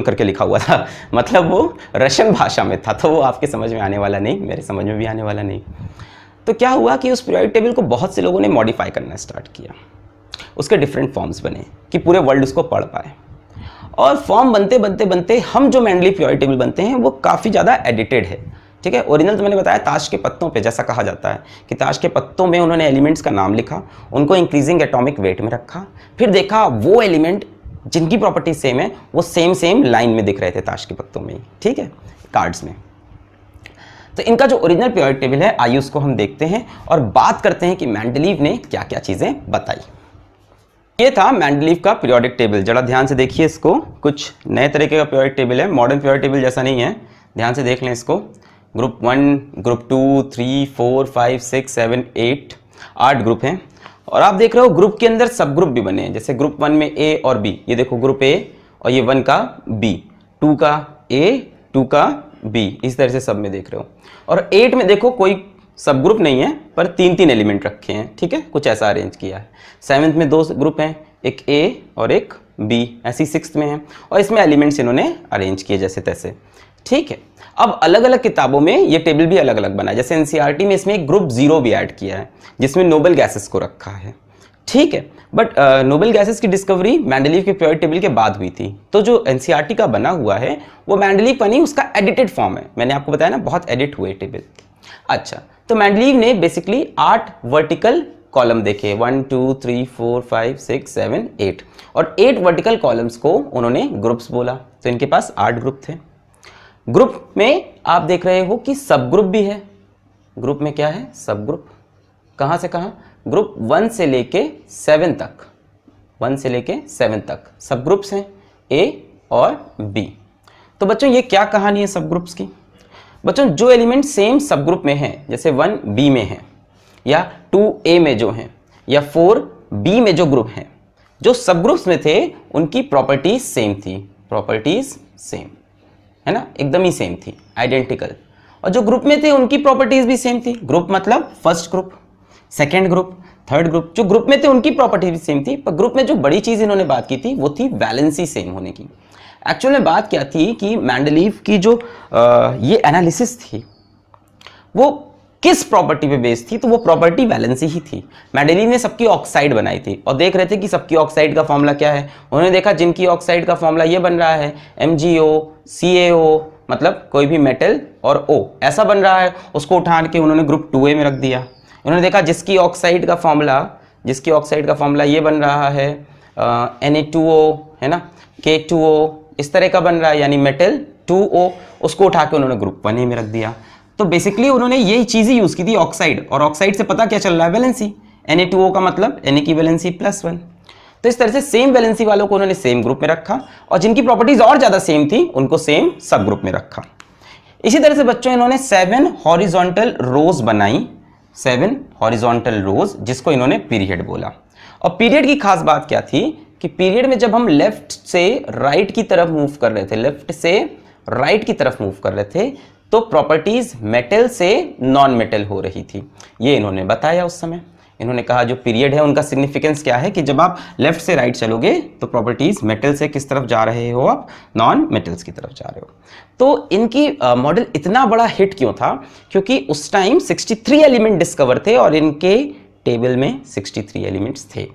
करके लिखा हुआ था, मतलब वो रशियन भाषा में था, तो वो आपके समझ में आने वाला नहीं, मेरे समझ में भी आने वाला नहीं। तो क्या हुआ कि उस पीरियोडिक टेबल को बहुत से लोगों ने मॉडिफाई करना स्टार्ट किया, उसके डिफरेंट फॉर्म्स बने कि पूरे वर्ल्ड उसको पढ़ पाए। और फॉर्म बनते हम जो मेंडलीव पीरियोडिक टेबल बनते हैं वो काफ़ी ज़्यादा एडिटेड है, ठीक है। ओरिजिनल तो मैंने बताया ताश के पत्तों पे, जैसा कहा जाता है कि ताश के पत्तों में उन्होंने एलिमेंट्स का नाम लिखा, उनको इंक्रीजिंग एटॉमिक वेट में रखा, फिर देखा वो एलिमेंट जिनकी प्रॉपर्टी सेम है वो सेम लाइन में दिख रहे थे ताश के पत्तों में, ठीक है, कार्ड्स में। तो इनका जो ओरिजिनल पीरियोडिक टेबल है, आइए उसको हम देखते हैं और बात करते हैं कि मेंडलीव ने क्या क्या चीज़ें बताई। ये था मेंडलीव का पीरियोडिक टेबल, जरा ध्यान से देखिए इसको। कुछ नए तरीके का पीरियोडिक टेबल है, मॉडर्न पीरियोडिक टेबल जैसा नहीं है, ध्यान से देख लें इसको। ग्रुप 1, ग्रुप 2, 3, 4, 5, 6, 7, 8 ग्रुप हैं। और आप देख रहे हो ग्रुप के अंदर सब ग्रुप भी बने हैं, जैसे ग्रुप 1 में ए और बी, ये देखो ग्रुप ए और ये 1 का बी, 2 का ए, 2 का बी, इस तरह से सब में देख रहे हो। और 8 में देखो कोई सब ग्रुप नहीं है, पर 3 एलिमेंट रखे हैं, ठीक है, कुछ ऐसा अरेंज किया है। 7th में 2 ग्रुप हैं, एक ए और एक बी, ऐसी 6th में है, और इसमें एलिमेंट्स इन्होंने अरेंज किए जैसे तैसे, ठीक है। अब अलग अलग किताबों में ये टेबल भी अलग अलग बना है, जैसे एनसीईआरटी में इसमें एक ग्रुप 0 भी ऐड किया है जिसमें नोबल गैसेस को रखा है, ठीक है। बट नोबल गैसेस की डिस्कवरी मेंडलीव के पीरियोडिक टेबल के बाद हुई थी, तो जो एनसीईआरटी का बना हुआ है वो मेंडलीव का नहीं, उसका एडिटेड फॉर्म है। मैंने आपको बताया ना, बहुत एडिट हुए टेबल। अच्छा, तो मेंडलीव ने बेसिकली 8 वर्टिकल कॉलम देखे, 1 2 3 4 5 6 7 8, और 8 वर्टिकल कॉलम्स को उन्होंने ग्रुप्स बोला। तो इनके पास 8 ग्रुप थे। ग्रुप में आप देख रहे हो कि सब ग्रुप भी है। ग्रुप में क्या है? सब ग्रुप। कहां से कहां? ग्रुप 1 से लेके 7 तक, 1 से लेके 7 तक सब ग्रुप्स हैं, ए और बी, तो बच्चों ये क्या कहानी है सब ग्रुप्स की? बच्चों जो एलिमेंट सेम सब ग्रुप में है, जैसे 1B में है या 2A में जो है या 4B में जो ग्रुप हैं, जो सब ग्रुप्स में थे उनकी प्रॉपर्टीज सेम थी, प्रॉपर्टीज सेम है ना, एकदम ही सेम थी, आइडेंटिकल। और जो ग्रुप में थे उनकी प्रॉपर्टीज भी सेम थी। ग्रुप मतलब first group, second group, third group. जो ग्रुप में थे उनकी प्रॉपर्टीज भी सेम थी, पर ग्रुप में जो बड़ी चीज इन्होंने बात की थी वो थी वैलेंसी सेम होने की। एक्चुअल में बात क्या थी कि मेंडलीव की जो ये एनालिसिस थी वो किस प्रॉपर्टी पे बेस्ड थी, तो वो प्रॉपर्टी वैलेंसी ही थी। मेंडलीव ने सबकी ऑक्साइड बनाई थी और देख रहे थे कि सबकी ऑक्साइड का फॉर्मूला क्या है। उन्होंने देखा जिनकी ऑक्साइड का फॉर्मूला ये बन रहा है MgO CaO, मतलब कोई भी मेटल और O ऐसा बन रहा है, उसको उठा के उन्होंने ग्रुप 2A में रख दिया। उन्होंने देखा जिसकी ऑक्साइड का फॉर्मूला ये बन रहा है Na2O है ना, K2O इस तरह का बन रहा है, यानी मेटल 2O, उसको उठा के उन्होंने ग्रुप 1A में रख दिया। तो बेसिकली उन्होंने यही चीज ही यूज की थी, ऑक्साइड, और ऑक्साइड से पता क्या चल रहा है, वैलेंसी। Na2O का मतलब Na की वैलेंसी +1। तो इस तरह से सेम वैलेंसी वालों को उन्होंने सेम ग्रुप में रखा और जिनकी प्रॉपर्टीज और ज्यादा सेम थी उनको सेम सब ग्रुप में रखा। इसी तरह से बच्चों इन्होंने 7 हॉरिजॉन्टल रोज बनाई, 7 हॉरिजॉन्टल रोज, जिसको इन्होंने पीरियड बोला। और पीरियड की खास बात क्या थी कि पीरियड में जब हम लेफ्ट से राइट की तरफ मूव कर रहे थे, लेफ्ट से राइट की तरफ मूव कर रहे थे, तो प्रॉपर्टीज मेटल से नॉन मेटल हो रही थी। ये इन्होंने बताया उस समय। इन्होंने कहा जो पीरियड है उनका सिग्निफिकेंस क्या है कि जब आप लेफ्ट से राइट चलोगे तो प्रॉपर्टीज मेटल से किस तरफ जा रहे हो, आप नॉन मेटल्स की तरफ जा रहे हो। तो इनकी मॉडल इतना बड़ा हिट क्यों था? क्योंकि उस टाइम 63 एलिमेंट डिस्कवर थे और इनके टेबल में 63 एलिमेंट्स थे।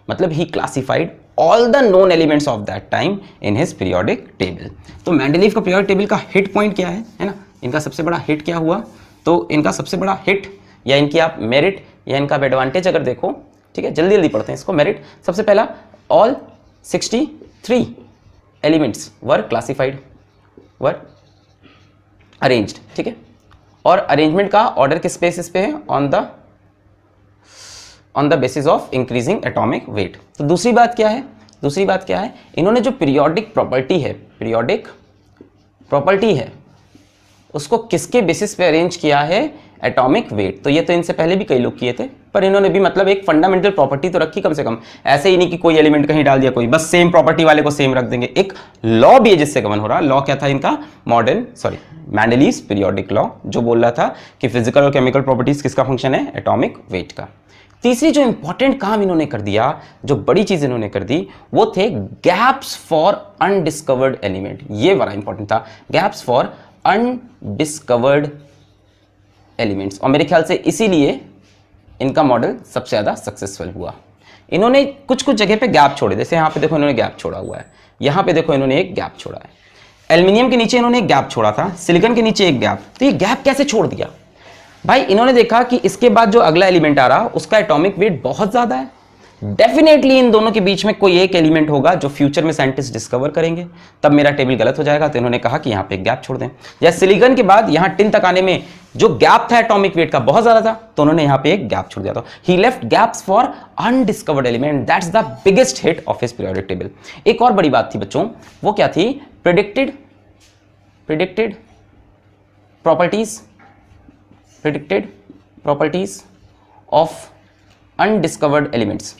मतलब ही classified all the known elements of that time in his periodic table। तो मेंडलीव का पीरियोडिक टेबल का हिट पॉइंट क्या है ना, इनका सबसे बड़ा हिट क्या हुआ? तो इनका सबसे बड़ा हिट या इनकी आप मेरिट या इनका एडवांटेज अगर देखो, ठीक है, जल्दी जल्दी पढ़ते हैं इसको। मेरिट सबसे पहला, ऑल 63 एलिमेंट्स वर क्लासिफाइड, वर अरेंज्ड, ठीक है। और अरेंजमेंट का ऑर्डर किस बेसिस पे है? On the basis of increasing atomic weight. तो दूसरी बात क्या है? इन्होंने जो पीरियोडिक प्रॉपर्टी है उसको किसके बेसिस पे अरेंज किया है? Atomic weight. तो ये तो इनसे पहले भी कई लोग किए थे, पर इन्होंने भी मतलब एक फंडामेंटल प्रॉपर्टी तो रखी कम से कम। ऐसे ही नहीं कि कोई एलिमेंट कहीं डाल दिया कोई, बस सेम प्रॉपर्टी वाले को सेम रख देंगे। एक लॉ भी है जिससे गवर्न हो रहा। लॉ क्या था इनका? मेंडलीव्स पीरियोडिक लॉ, जो बोल रहा था कि फिजिकल और केमिकल प्रॉपर्टीज किसका फंक्शन है? एटॉमिक वेट का। तीसरी जो इंपॉर्टेंट काम इन्होंने कर दिया, जो बड़ी चीज इन्होंने कर दी, वो थे गैप्स फॉर अनडिस्कवर्ड एलिमेंट। ये बड़ा इंपॉर्टेंट था, गैप्स फॉर अनडिस्कवर्ड एलिमेंट्स। और मेरे ख्याल से इसीलिए इनका मॉडल सबसे ज्यादा सक्सेसफुल हुआ। इन्होंने कुछ कुछ जगह पे गैप छोड़े, जैसे यहां पे देखो इन्होंने गैप छोड़ा हुआ है, यहां पे देखो इन्होंने एक गैप छोड़ा है। एल्यूमिनियम के नीचे इन्होंने एक गैप छोड़ा था, सिलिकॉन के नीचे एक गैप। तो ये गैप कैसे छोड़ दिया भाई? इन्होंने देखा कि इसके बाद जो अगला एलिमेंट आ रहा उसका एटॉमिक वेट बहुत ज्यादा है, डेफिनेटली इन दोनों के बीच में कोई एक एलिमेंट होगा जो फ्यूचर में साइंटिस्ट डिस्कवर करेंगे, तब मेरा टेबल गलत हो जाएगा। तो इन्होंने कहा कि यहाँ पे एक गैप छोड़ दें। या सिलिकॉन के बाद यहाँ टिन तक आने में जो गैप था एटॉमिक वेट का बहुत ज्यादा था, तो उन्होंने यहाँ पे एक गैप छोड़ दिया था। He left gaps for undiscovered element, that's the biggest hit of his periodic table. एक और बड़ी बात थी बच्चों, वो क्या थी? Predicted properties of undiscovered elements.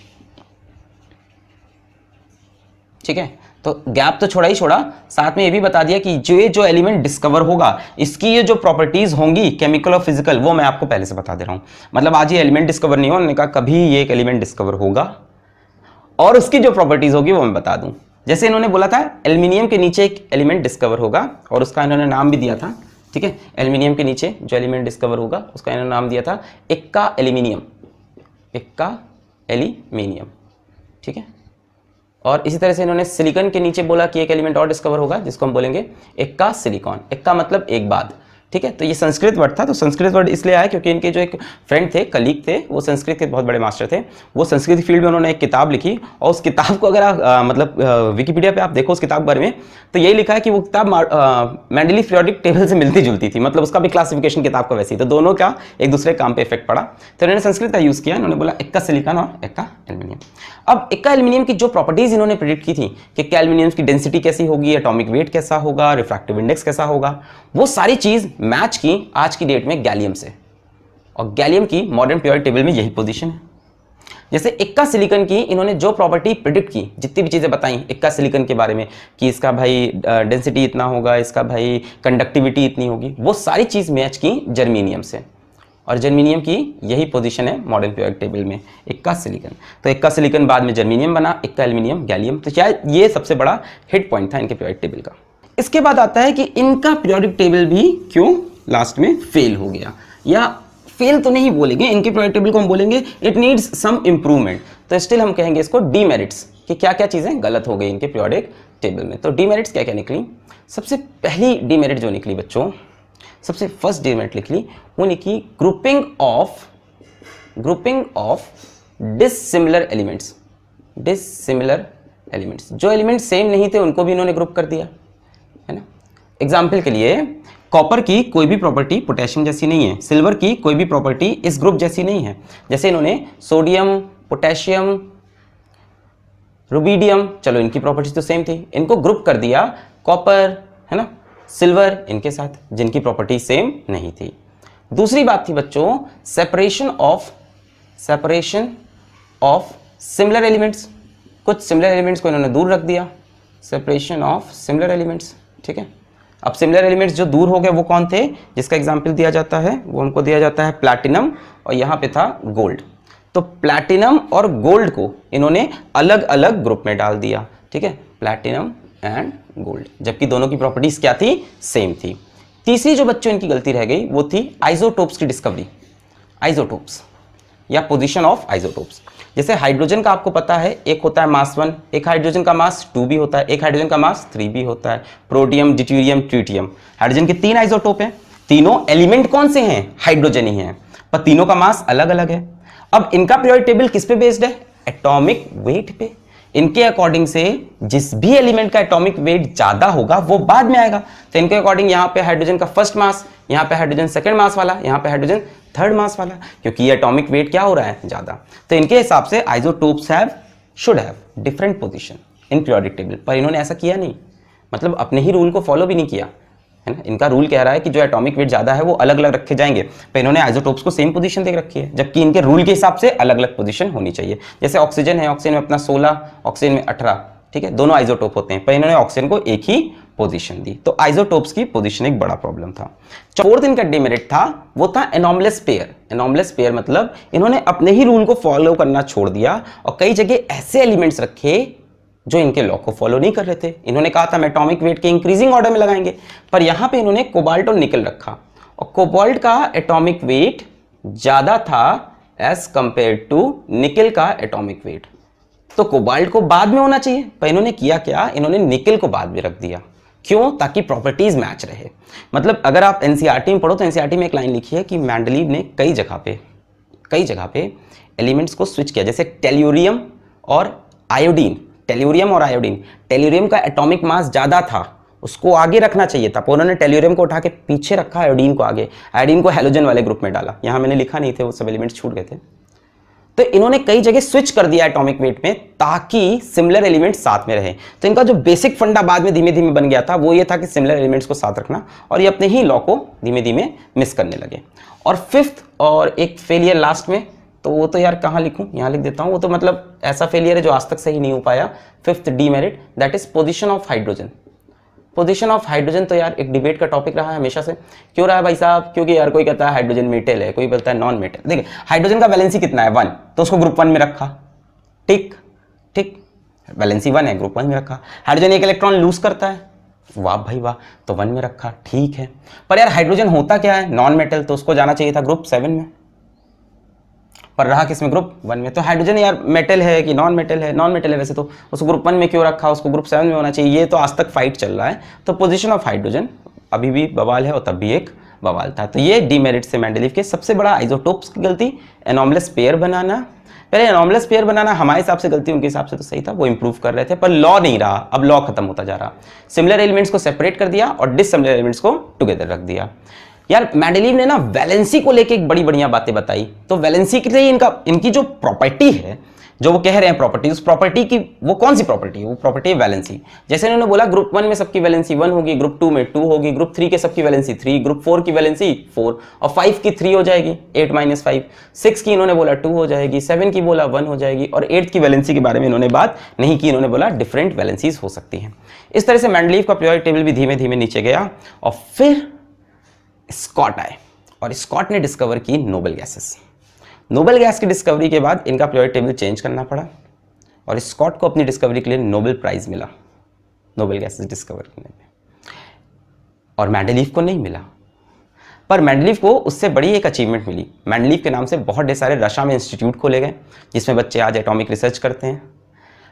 ठीक है, तो गैप तो छोड़ा ही छोड़ा, साथ में ये भी बता दिया कि जो एलिमेंट डिस्कवर होगा इसकी ये जो प्रॉपर्टीज होंगी केमिकल और फिजिकल, वो मैं आपको पहले से बता दे रहा हूं। मतलब आज ये एलिमेंट डिस्कवर नहीं हो, उन्होंने कहा कभी ये एक एलिमेंट डिस्कवर होगा और उसकी जो प्रॉपर्टीज होगी वो मैं बता दूं। जैसे इन्होंने बोला था एल्यूमिनियम के नीचे एक एलिमेंट डिस्कवर होगा और उसका इन्होंने नाम भी दिया था। ठीक है, एल्यूमिनियम के नीचे जो एलिमेंट डिस्कवर होगा उसका इन्होंने नाम दिया था एक्का एल्यूमिनियम। ठीक है, और इसी तरह से इन्होंने सिलिकॉन के नीचे बोला कि एक एलिमेंट और डिस्कवर होगा जिसको हम बोलेंगे एक्का सिलिकॉन। एक्का मतलब एक बाद, ठीक है। तो ये संस्कृत वर्ड था, तो संस्कृत वर्ड इसलिए आया क्योंकि इनके जो एक फ्रेंड थे, कलीग थे, वो संस्कृत के बहुत बड़े मास्टर थे। वो संस्कृत फील्ड में उन्होंने एक किताब लिखी, और उस किताब को अगर आप मतलब विकिपीडिया पे आप देखो उस किताब के बारे में, तो यही लिखा है कि वो किताब मेंडलीव पीरियोडिक टेबल से मिलती जुलती थी, मतलब उसका भी क्लासिफिकेशन किताब का वैसे ही, तो दोनों का एक दूसरे काम पे इफेक्ट पड़ा। तो इन्होंने संस्कृत का यूज़ किया, इन्होंने बोला एक्का सिलिकॉन और एक्का एल्यूमिनियम। अब एक्का एल्यूमिनियम की जो प्रॉपर्टीज इन्होंने प्रेडिक्ट की थी कि एक्का एल्यूमिनियम की डेंसिटी कैसी होगी, एटॉमिक वेट कैसा होगा, रिफ्रैक्टिव इंडेक्स कैसा होगा, वो सारी चीज मैच की आज की डेट में गैलियम से। और गैलियम की मॉडर्न पीरियोडिक टेबल में यही पोजीशन है। जैसे एक्का सिलिकॉन की इन्होंने जो प्रॉपर्टी प्रिडिक्ट की, जितनी भी चीजें बताई एक्का सिलिकॉन के बारे में कि इसका भाई डेंसिटी इतना होगा, इसका भाई कंडक्टिविटी इतनी होगी, वो सारी चीज मैच की जर्मेनियम से। और जर्मेनियम की यही पोजीशन है मॉडर्न पीरियोडिक टेबल में, एक्का सिलिकॉन। तो एक्का सिलिकॉन बाद में जर्मेनियम बना, एक्का एल्यूमिनियम, गैलियम। तो शायद ये सबसे बड़ा हिट पॉइंट था इनके पीरियोडिक टेबल का। इसके बाद आता है कि इनका पीरियोडिक टेबल भी क्यों लास्ट में फेल हो गया, या फेल तो नहीं बोलेंगे, इनके पीरियोडिक टेबल को हम बोलेंगे इट नीड्स सम इंप्रूवमेंट। तो स्टिल हम कहेंगे इसको डीमेरिट्स, कि क्या क्या चीजें गलत हो गई इनके पीरियोडिक टेबल में। तो डीमेरिट्स क्या क्या निकली? सबसे पहली डीमेरिट जो निकली बच्चों, सबसे फर्स्ट डीमेरिट निकली, वो निकली grouping of dissimilar elements. Dissimilar elements, जो एलिमेंट्स सेम नहीं थे उनको भी इन्होंने ग्रुप कर दिया, है ना। एग्जाम्पल के लिए कॉपर की कोई भी प्रॉपर्टी पोटेशियम जैसी नहीं है, सिल्वर की कोई भी प्रॉपर्टी इस ग्रुप जैसी नहीं है। जैसे इन्होंने सोडियम, पोटेशियम, रुबीडियम, चलो इनकी प्रॉपर्टीज तो सेम थी, इनको ग्रुप कर दिया कॉपर, है ना, सिल्वर इनके साथ, जिनकी प्रॉपर्टी सेम नहीं थी। दूसरी बात थी बच्चों सेपरेशन ऑफ सिमिलर एलिमेंट्स। कुछ सिमिलर एलिमेंट्स को इन्होंने दूर रख दिया, सेपरेशन ऑफ सिमिलर एलिमेंट्स, ठीक है। अब सिमिलर एलिमेंट्स जो दूर हो गए वो कौन थे, जिसका एग्जांपल दिया जाता है वो हमको दिया जाता है प्लैटिनम, और यहाँ पे था गोल्ड। तो प्लैटिनम और गोल्ड को इन्होंने अलग अलग ग्रुप में डाल दिया, ठीक है, प्लैटिनम एंड गोल्ड, जबकि दोनों की प्रॉपर्टीज क्या थी, सेम थी। तीसरी जो बच्चों इनकी गलती रह गई वो थी आइसोटोप्स की डिस्कवरी। आइसोटोप्स या पोजीशन ऑफ आइसोटोप्स। जैसे हाइड्रोजन का आपको पता है एक होता है मास 1, एक हाइड्रोजन का मास 2 भी होता है, एक हाइड्रोजन का मास 3 भी होता है, प्रोटियम, ड्यूटेरियम, ट्रिटियम। हाइड्रोजन के 3 आइसोटोप हैं, तीनों एलिमेंट कौन से हैं, हाइड्रोजन ही है, पर तीनों का मास अलग अलग है। अब इनका पीरियोडिक टेबल किस पे बेस्ड है, एटॉमिक वेट पे। इनके अकॉर्डिंग से जिस भी एलिमेंट का एटॉमिक वेट ज्यादा होगा वो बाद में आएगा। तो इनके अकॉर्डिंग यहाँ पे हाइड्रोजन का फर्स्ट मास, यहाँ पे हाइड्रोजन सेकंड मास वाला, यहाँ पे हाइड्रोजन थर्ड मास वाला, क्योंकि ये एटॉमिक वेट क्या हो रहा है, ज्यादा। तो इनके हिसाब से isotopes should have different position in periodic table, पर इन्होंने ऐसा किया नहीं, मतलब अपने ही रूल को फॉलो भी नहीं किया, है ना। इनका रूल कह रहा है कि जो एटॉमिक वेट ज्यादा है वो अलग अलग रखे जाएंगे, पर इन्होंने आइसोटोप्स को सेम पोजीशन दे रखी है, जबकि इनके रूल के हिसाब से अलग अलग पोजीशन होनी चाहिए। जैसे ऑक्सीजन है, ऑक्सीजन में अपना 16, ऑक्सीजन में 18, ठीक है, दोनों आइसोटोप होते हैं, पर इन्होंने ऑक्सीजन को एक ही पोजीशन दी। तो आइसोटोप्स की पोजीशन एक बड़ा प्रॉब्लम था। फोर्थ इनका डिमेरिट था वो था एनॉमलेस पेयर। एनॉमलेस पेयर मतलब इन्होंने अपने ही रूल को फॉलो करना छोड़ दिया और कई जगह ऐसे एलिमेंट्स रखे जो इनके लॉ को फॉलो नहीं कर रहे थे। इन्होंने कहा था हम एटॉमिक वेट के इंक्रीजिंग ऑर्डर में लगाएंगे, पर यहां पे इन्होंने कोबाल्ट और निकल रखा, और कोबाल्ट का एटॉमिक वेट ज्यादा था एज कंपेयर टू निकल का एटॉमिक वेट। तो कोबाल्ट को बाद में होना चाहिए, पर इन्होंने किया क्या, इन्होंने निकल को बाद में रख दिया। क्यों? ताकि प्रॉपर्टीज मैच रहे। मतलब अगर आप एनसीईआरटी में पढ़ो तो एनसीईआरटी में एक लाइन लिखी है कि मेंडलीव ने कई जगह पे एलिमेंट्स को स्विच किया, जैसे टेल्यूरियम और आयोडीन। टेल्यूरियम का एटॉमिक मास ज्यादा था, उसको आगे रखना चाहिए था, पर उन्होंने टेल्यूरियम को उठा के पीछे रखा, आयोडीन को आगे, आयोडीन को हैलोजन वाले ग्रुप में डाला। यहां मैंने लिखा नहीं थे, वो सब एलिमेंट्स छूट गए थे। तो इन्होंने कई जगह स्विच कर दिया एटॉमिक वेट में ताकि सिमिलर एलिमेंट्स साथ में रहे। तो इनका जो बेसिक फंडा बाद में धीमे धीमे बन गया था वो ये था कि सिमिलर एलिमेंट्स को साथ रखना, और ये अपने ही लॉ को धीमे धीमे मिस करने लगे। और फिफ्थ और एक फेलियर लास्ट में, तो वो तो यार कहाँ लिखूं, यहाँ लिख देता हूं, वो तो मतलब ऐसा फेलियर है जो आज तक सही नहीं हो पाया। Fifth demerit that is position of hydrogen. Position of hydrogen तो यार एक डिबेट का टॉपिक रहा है हमेशा से। क्यों रहा है भाई साहब? क्योंकि यार कोई कहता है हाइड्रोजन मेटल है, कोई बोलता है नॉन मेटल। देखिए हाइड्रोजन का वैलेंसी कितना है 1, तो उसको ग्रुप 1 में रखा, ठीक, वैलेंसी 1 है, ग्रुप 1 में रखा। हाइड्रोजन एक इलेक्ट्रॉन लूज करता है, वाह भाई वाह, तो 1 में रखा, ठीक है। पर यार हाइड्रोजन होता क्या है, नॉन मेटल, तो उसको जाना चाहिए था ग्रुप 7 में, पर रहा किसमें, ग्रुप 1 में। तो हाइड्रोजन यार मेटल है कि नॉन मेटल है, नॉन मेटल है वैसे, तो उसको ग्रुप 1 में क्यों रखा, उसको ग्रुप 7 में होना चाहिए। ये तो आज तक फाइट चल रहा है। तो पोजीशन ऑफ हाइड्रोजन अभी भी बवाल है और तब भी एक बवाल था। तो ये डीमेरिट से मेंडलीव के सबसे बड़ा आइसोटोप्स की गलती, एनॉमलस पेयर बनाना। पहले एनॉमलस पेयर बनाना हमारे हिसाब से गलती, उनके हिसाब से तो सही था, वो इंप्रूव कर रहे थे, पर लॉ नहीं रहा, अब लॉ खत्म होता जा रहा। सिमिलर एलिमेंट्स को सेपरेट कर दिया और डिससिमिलर एलिमेंट्स को टुगेदर रख दिया। यार मेंडलीव ने ना वैलेंसी को लेके एक बड़ी बढ़िया बातें बताई। तो वैलेंसी के लिए इनकी जो प्रॉपर्टी है, जो वो कह रहे हैं प्रॉपर्टी, उस प्रॉपर्टी की वो कौन सी प्रॉपर्टी है? वो प्रॉपर्टी है वैलेंसी। जैसे इन्होंने बोला ग्रुप 1 में सबकी वैलेंसी 1 होगी, ग्रुप 2 में 2 होगी, ग्रुप 3 के सबकी वैलेंसी 3, ग्रुप 4 की वैलेंसी 4 और 5 की 3 हो जाएगी, 8 - 5, 6 की इन्होंने बोला 2 हो जाएगी, 7 की बोला 1 हो जाएगी और 8 की वैलेंसी के बारे में इन्होंने बात नहीं की, इन्होंने बोला डिफरेंट वैलेंसीज हो सकती हैं। इस तरह से मेंडलीव का पीरियोडिक टेबल भी धीमे धीमे नीचे गया और फिर स्कॉट आए और स्कॉट ने डिस्कवर की नोबल गैसेस। नोबल गैस की डिस्कवरी के बाद इनका पीरियोडिक टेबल चेंज करना पड़ा और स्कॉट को अपनी डिस्कवरी के लिए नोबेल प्राइज मिला नोबल गैसेस डिस्कवर करने में, और मेंडलीव को नहीं मिला। पर मेंडलीव को उससे बड़ी एक अचीवमेंट मिली। मेंडलीव के नाम से बहुत ढेर सारे रशिया में इंस्टीट्यूट खोले गए जिसमें बच्चे आज एटॉमिक रिसर्च करते हैं।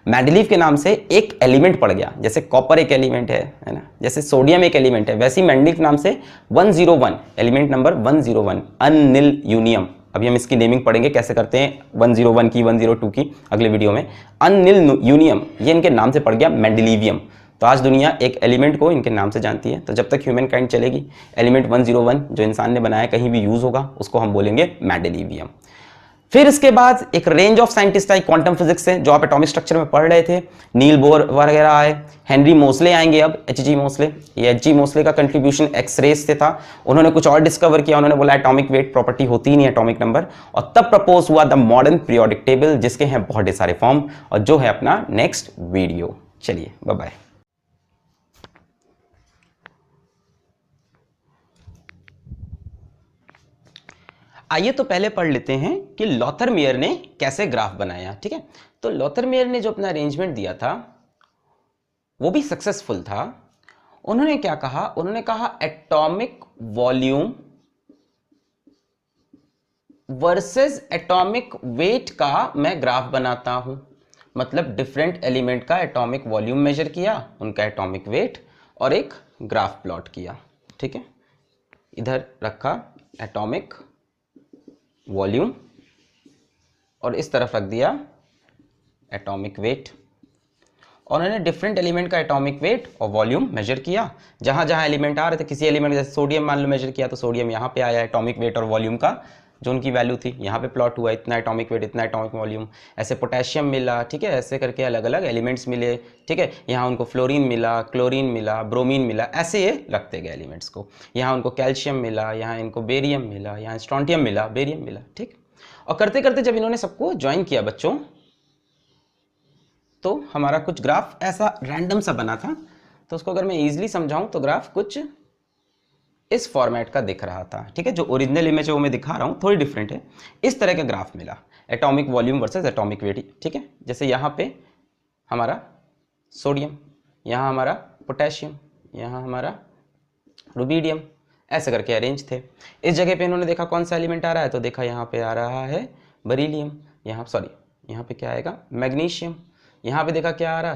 मेंडलीव के नाम से एक एलिमेंट पड़ गया, जैसे कॉपर एक एलिमेंट है ना, जैसे सोडियम एक एलिमेंट है, वैसे ही मेंडलीव के नाम से 101 एलिमेंट नंबर 101 अननिल यूनियम, अभी हम इसकी नेमिंग पढ़ेंगे कैसे करते हैं 101 की 102 की अगले वीडियो में, अननिल यूनियम ये इनके नाम से पड़ गया मेंडलीवियम। तो आज दुनिया एक एलिमेंट को इनके नाम से जानती है। तो जब तक ह्यूमन काइंड चलेगी, एलिमेंट 101 जो इंसान ने बनाया कहीं भी यूज होगा उसको हम बोलेंगे मेंडलीवियम। फिर इसके बाद एक range of scientist I quantum physics से, जो आप एटॉमिक स्ट्रक्चर में पढ़ रहे थे, नील बोर वगैरह आए, हेनरी मोसले आएंगे अब, एच.जी. मोसले। ये एच.जी. मोसले का कंट्रीब्यूशन एक्सरेज से था, उन्होंने कुछ और डिस्कवर किया, उन्होंने बोला एटॉमिक वेट प्रॉपर्टी होती ही नहीं एटॉमिक नंबर, और तब प्रपोज हुआ द मॉडर्न पीरियोडिक टेबल जिसके हैं बहुत सारे फॉर्म, और जो है अपना नेक्स्ट वीडियो। चलिए बाय बाय। आइए तो पहले पढ़ लेते हैं कि लॉथरमेयर ने कैसे ग्राफ बनाया। ठीक है, तो लॉथरमेयर ने जो अपना अरेंजमेंट दिया था वो भी सक्सेसफुल था। उन्होंने क्या कहा? उन्होंने कहा atomic volume versus atomic weight का मैं ग्राफ बनाता हूं। मतलब डिफरेंट एलिमेंट का एटॉमिक वॉल्यूम मेजर किया, उनका एटॉमिक वेट, और एक ग्राफ प्लॉट किया। ठीक है, इधर रखा एटॉमिक वॉल्यूम और इस तरफ रख दिया एटॉमिक वेट, और उन्होंने डिफरेंट एलिमेंट का एटॉमिक वेट और वॉल्यूम मेजर किया। जहां जहां एलिमेंट आ रहे थे, किसी एलिमेंट जैसे सोडियम मान लो मेजर किया तो सोडियम यहां पे आया, एटॉमिक वेट और वॉल्यूम का जो उनकी वैल्यू थी यहाँ पे प्लॉट हुआ, इतना एटॉमिक वेट इतना एटॉमिक वॉल्यूम। ऐसे पोटेशियम मिला, ठीक है, ऐसे करके अलग अलग एलिमेंट्स मिले। ठीक है, यहाँ उनको फ्लोरीन मिला, क्लोरीन मिला, ब्रोमीन मिला, ऐसे ये रखते गए एलिमेंट्स को। यहाँ उनको कैल्शियम मिला, यहाँ इनको बेरियम मिला, यहाँ स्ट्रोंटियम मिला, बेरियम मिला। ठीक, और करते करते जब इन्होंने सबको ज्वाइन किया बच्चों, तो हमारा कुछ ग्राफ ऐसा रैंडम सा बना था। तो उसको अगर मैं इजीली समझाऊं तो ग्राफ कुछ इस फॉर्मेट का दिख रहा था। ठीक है, जो ओरिजिनल इमेज है वो मैं दिखा रहा हूं, थोड़ी डिफरेंट है। इस तरह का ग्राफ मिला, atomic volume versus atomic weight. ठीक है, जैसे यहाँ पे हमारा सोडियम, यहाँ हमारा पोटेशियम, यहाँ हमारा रुबीडियम, ऐसे करके अरेंज थे। इस जगह पे इन्होंने देखा कौन सा एलिमेंट आ रहा है, तो देखा यहाँ पे आ रहा है बेरिलियम, यहाँ सॉरी यहाँ पे क्या आएगा मैग्नीशियम, यहाँ पे देखा क्या आ रहा,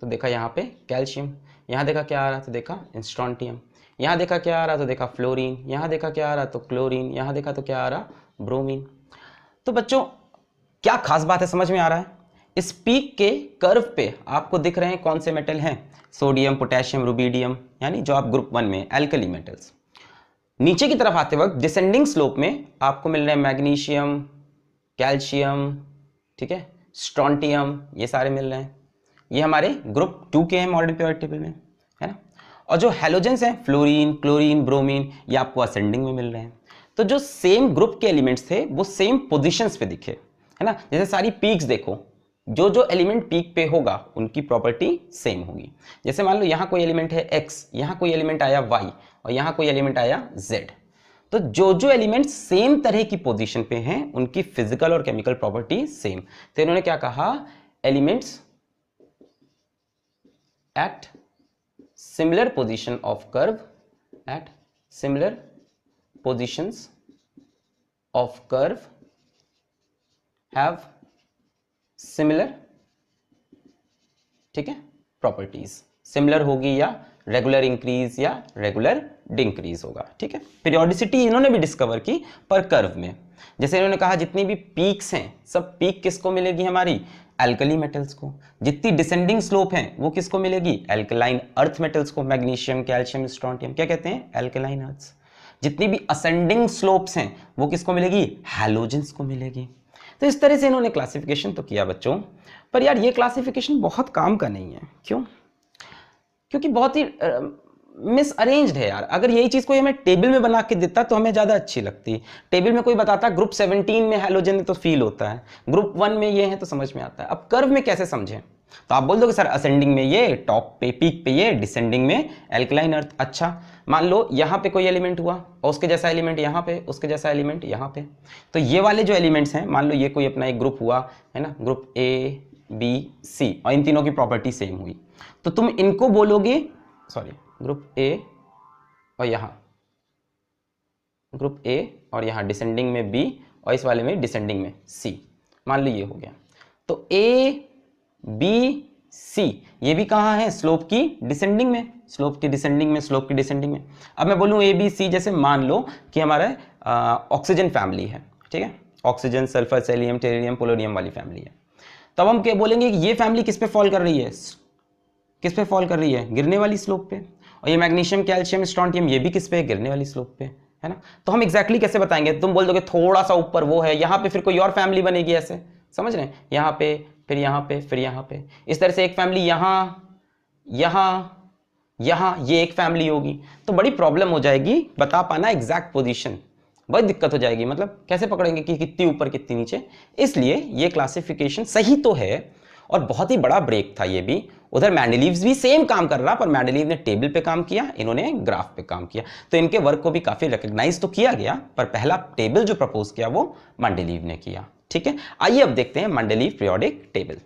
तो देखा यहाँ पे कैल्शियम, यहाँ देखा क्या आ रहा तो देखा स्ट्रोंटियम, यहाँ देखा क्या आ रहा तो देखा फ्लोरीन, यहाँ देखा क्या आ रहा तो क्लोरीन, यहाँ देखा तो क्या आ रहा ब्रोमीन। तो बच्चों क्या खास बात है, समझ में आ रहा है? इस पीक के कर्व पे आपको दिख रहे हैं कौन से मेटल हैं, सोडियम, पोटेशियम, रुबीडियम, यानी जो आप ग्रुप 1 में एल्कली मेटल्स। नीचे की तरफ आते वक्त डिसेंडिंग स्लोप में आपको मिल रहे हैं मैग्नीशियम, कैल्शियम, ठीक है, स्ट्रोंटियम, ये सारे मिल रहे हैं। ये हमारे ग्रुप 2 के हैं मॉडर्न पीरियोडिक टेबल में, है ना। और जो हैलोजेंस हैं फ्लोरीन, क्लोरीन, ब्रोमीन, ये आपको असेंडिंग में मिल रहे हैं। तो जो सेम ग्रुप के एलिमेंट्स थे वो सेम पोजीशंस पे दिखे, है ना। जैसे सारी पीक्स देखो, जो जो एलिमेंट पीक पे होगा उनकी प्रॉपर्टी सेम होगी। जैसे मान लो यहाँ कोई एलिमेंट है x, यहाँ कोई एलिमेंट आया y और यहाँ कोई एलिमेंट आया z, तो जो जो एलिमेंट सेम तरह की पोजीशन पे हैं उनकी फिजिकल और केमिकल प्रॉपर्टी सेम। तो इन्होंने क्या कहा, elements at similar position of curve, at similar positions of curve have similar, ठीक है, प्रॉपर्टीज। सिमिलर होगी या रेगुलर इंक्रीज या रेगुलर डिक्रीज होगा। ठीक है, पीरियोडिसिटी इन्होंने भी डिस्कवर की पर कर्व में। जैसे इन्होंने कहा जितनी भी पीक्स हैं सब पीक किसको मिलेगी, हमारी एल्कली मेटल्स को। जितनी डिसेंडिंग स्लोप है वो किसको मिलेगी, एल्कलाइन अर्थ मेटल्स को, मैग्नीशियम, कैल्शियम, स्ट्रोंटियम, क्या कहते हैं, एल्कलाइन अर्थ्स। जितनी भी असेंडिंग स्लोप्स हैं वो किसको मिलेगी, हैलोजेंस को मिलेगी। तो इस तरह से इन्होंने क्लासिफिकेशन तो किया बच्चों, पर यार ये क्लासिफिकेशन बहुत काम का नहीं है। क्यों? क्योंकि बहुत ही मिस अरेंज्ड है यार। अगर यही चीज कोई हमें टेबल में बना के देता तो हमें ज्यादा अच्छी लगती। टेबल में कोई बताता ग्रुप 17 में हैलोजन है तो फील होता है, ग्रुप 1 में ये है तो समझ में आता है। अब कर्व में कैसे समझें? तो आप बोल दोगे सर असेंडिंग में ये, टॉप पे पीक पे ये, डिसेंडिंग में एल्कलाइन अर्थ। अच्छा, मान लो यहाँ पे कोई एलिमेंट हुआ और उसके जैसा एलिमेंट यहाँ पे, उसके जैसा एलिमेंट यहाँ पे, तो ये वाले जो एलिमेंट्स हैं, मान लो ये कोई अपना एक ग्रुप हुआ है ना, ग्रुप ए बी सी, और इन तीनों की प्रॉपर्टी सेम हुई, तो तुम इनको बोलोगे, सॉरी ग्रुप ए और यहाँ ग्रुप ए और यहाँ डिसेंडिंग में बी और इस वाले में डिसेंडिंग में सी, मान लो ये हो गया। तो ए बी सी ये भी कहाँ है, स्लोप की डिसेंडिंग में, स्लोप की डिसेंडिंग में, स्लोप की डिसेंडिंग में। अब मैं बोलूँ ए बी सी, जैसे मान लो कि हमारा ऑक्सीजन फैमिली है, ठीक है, ऑक्सीजन, सल्फर, सेलियम, टेरियम, पोलोनियम वाली फैमिली है। तो अब हम क्या बोलेंगे कि ये फैमिली किस पे फॉल कर रही है, किस पे फॉल कर रही है, गिरने वाली स्लोप पे। और ये मैग्नीशियम, कैल्शियम, स्ट्रोंटियम ये भी किस पे, गिरने वाली स्लोप पे, है ना। तो हम एग्जैक्टली कैसे बताएंगे, तुम बोल दोगे थोड़ा सा ऊपर वो है, यहाँ पे फिर कोई और फैमिली बनेगी, ऐसे समझ रहे हैं, यहाँ पे फिर यहाँ पे फिर यहाँ पे, इस तरह से एक फैमिली यहाँ यहाँ यहाँ, ये एक फैमिली होगी। तो बड़ी प्रॉब्लम हो जाएगी बता पाना एग्जैक्ट पोजीशन, बड़ी दिक्कत हो जाएगी, मतलब कैसे पकड़ेंगे कि कितनी ऊपर कितनी नीचे। इसलिए ये क्लासिफिकेशन सही तो है और बहुत ही बड़ा ब्रेक था ये भी। उधर मैंडेलीव्स भी सेम काम कर रहा, पर मैंडेलीव ने टेबल पे काम किया, इन्होंने ग्राफ पे काम किया, तो इनके वर्क को भी काफी रिकॉग्नाइज तो किया गया, पर पहला टेबल जो प्रपोज किया वो मैंडेलीव ने किया। ठीक है, आइए अब देखते हैं मेंडलीव पीरियोडिक टेबल।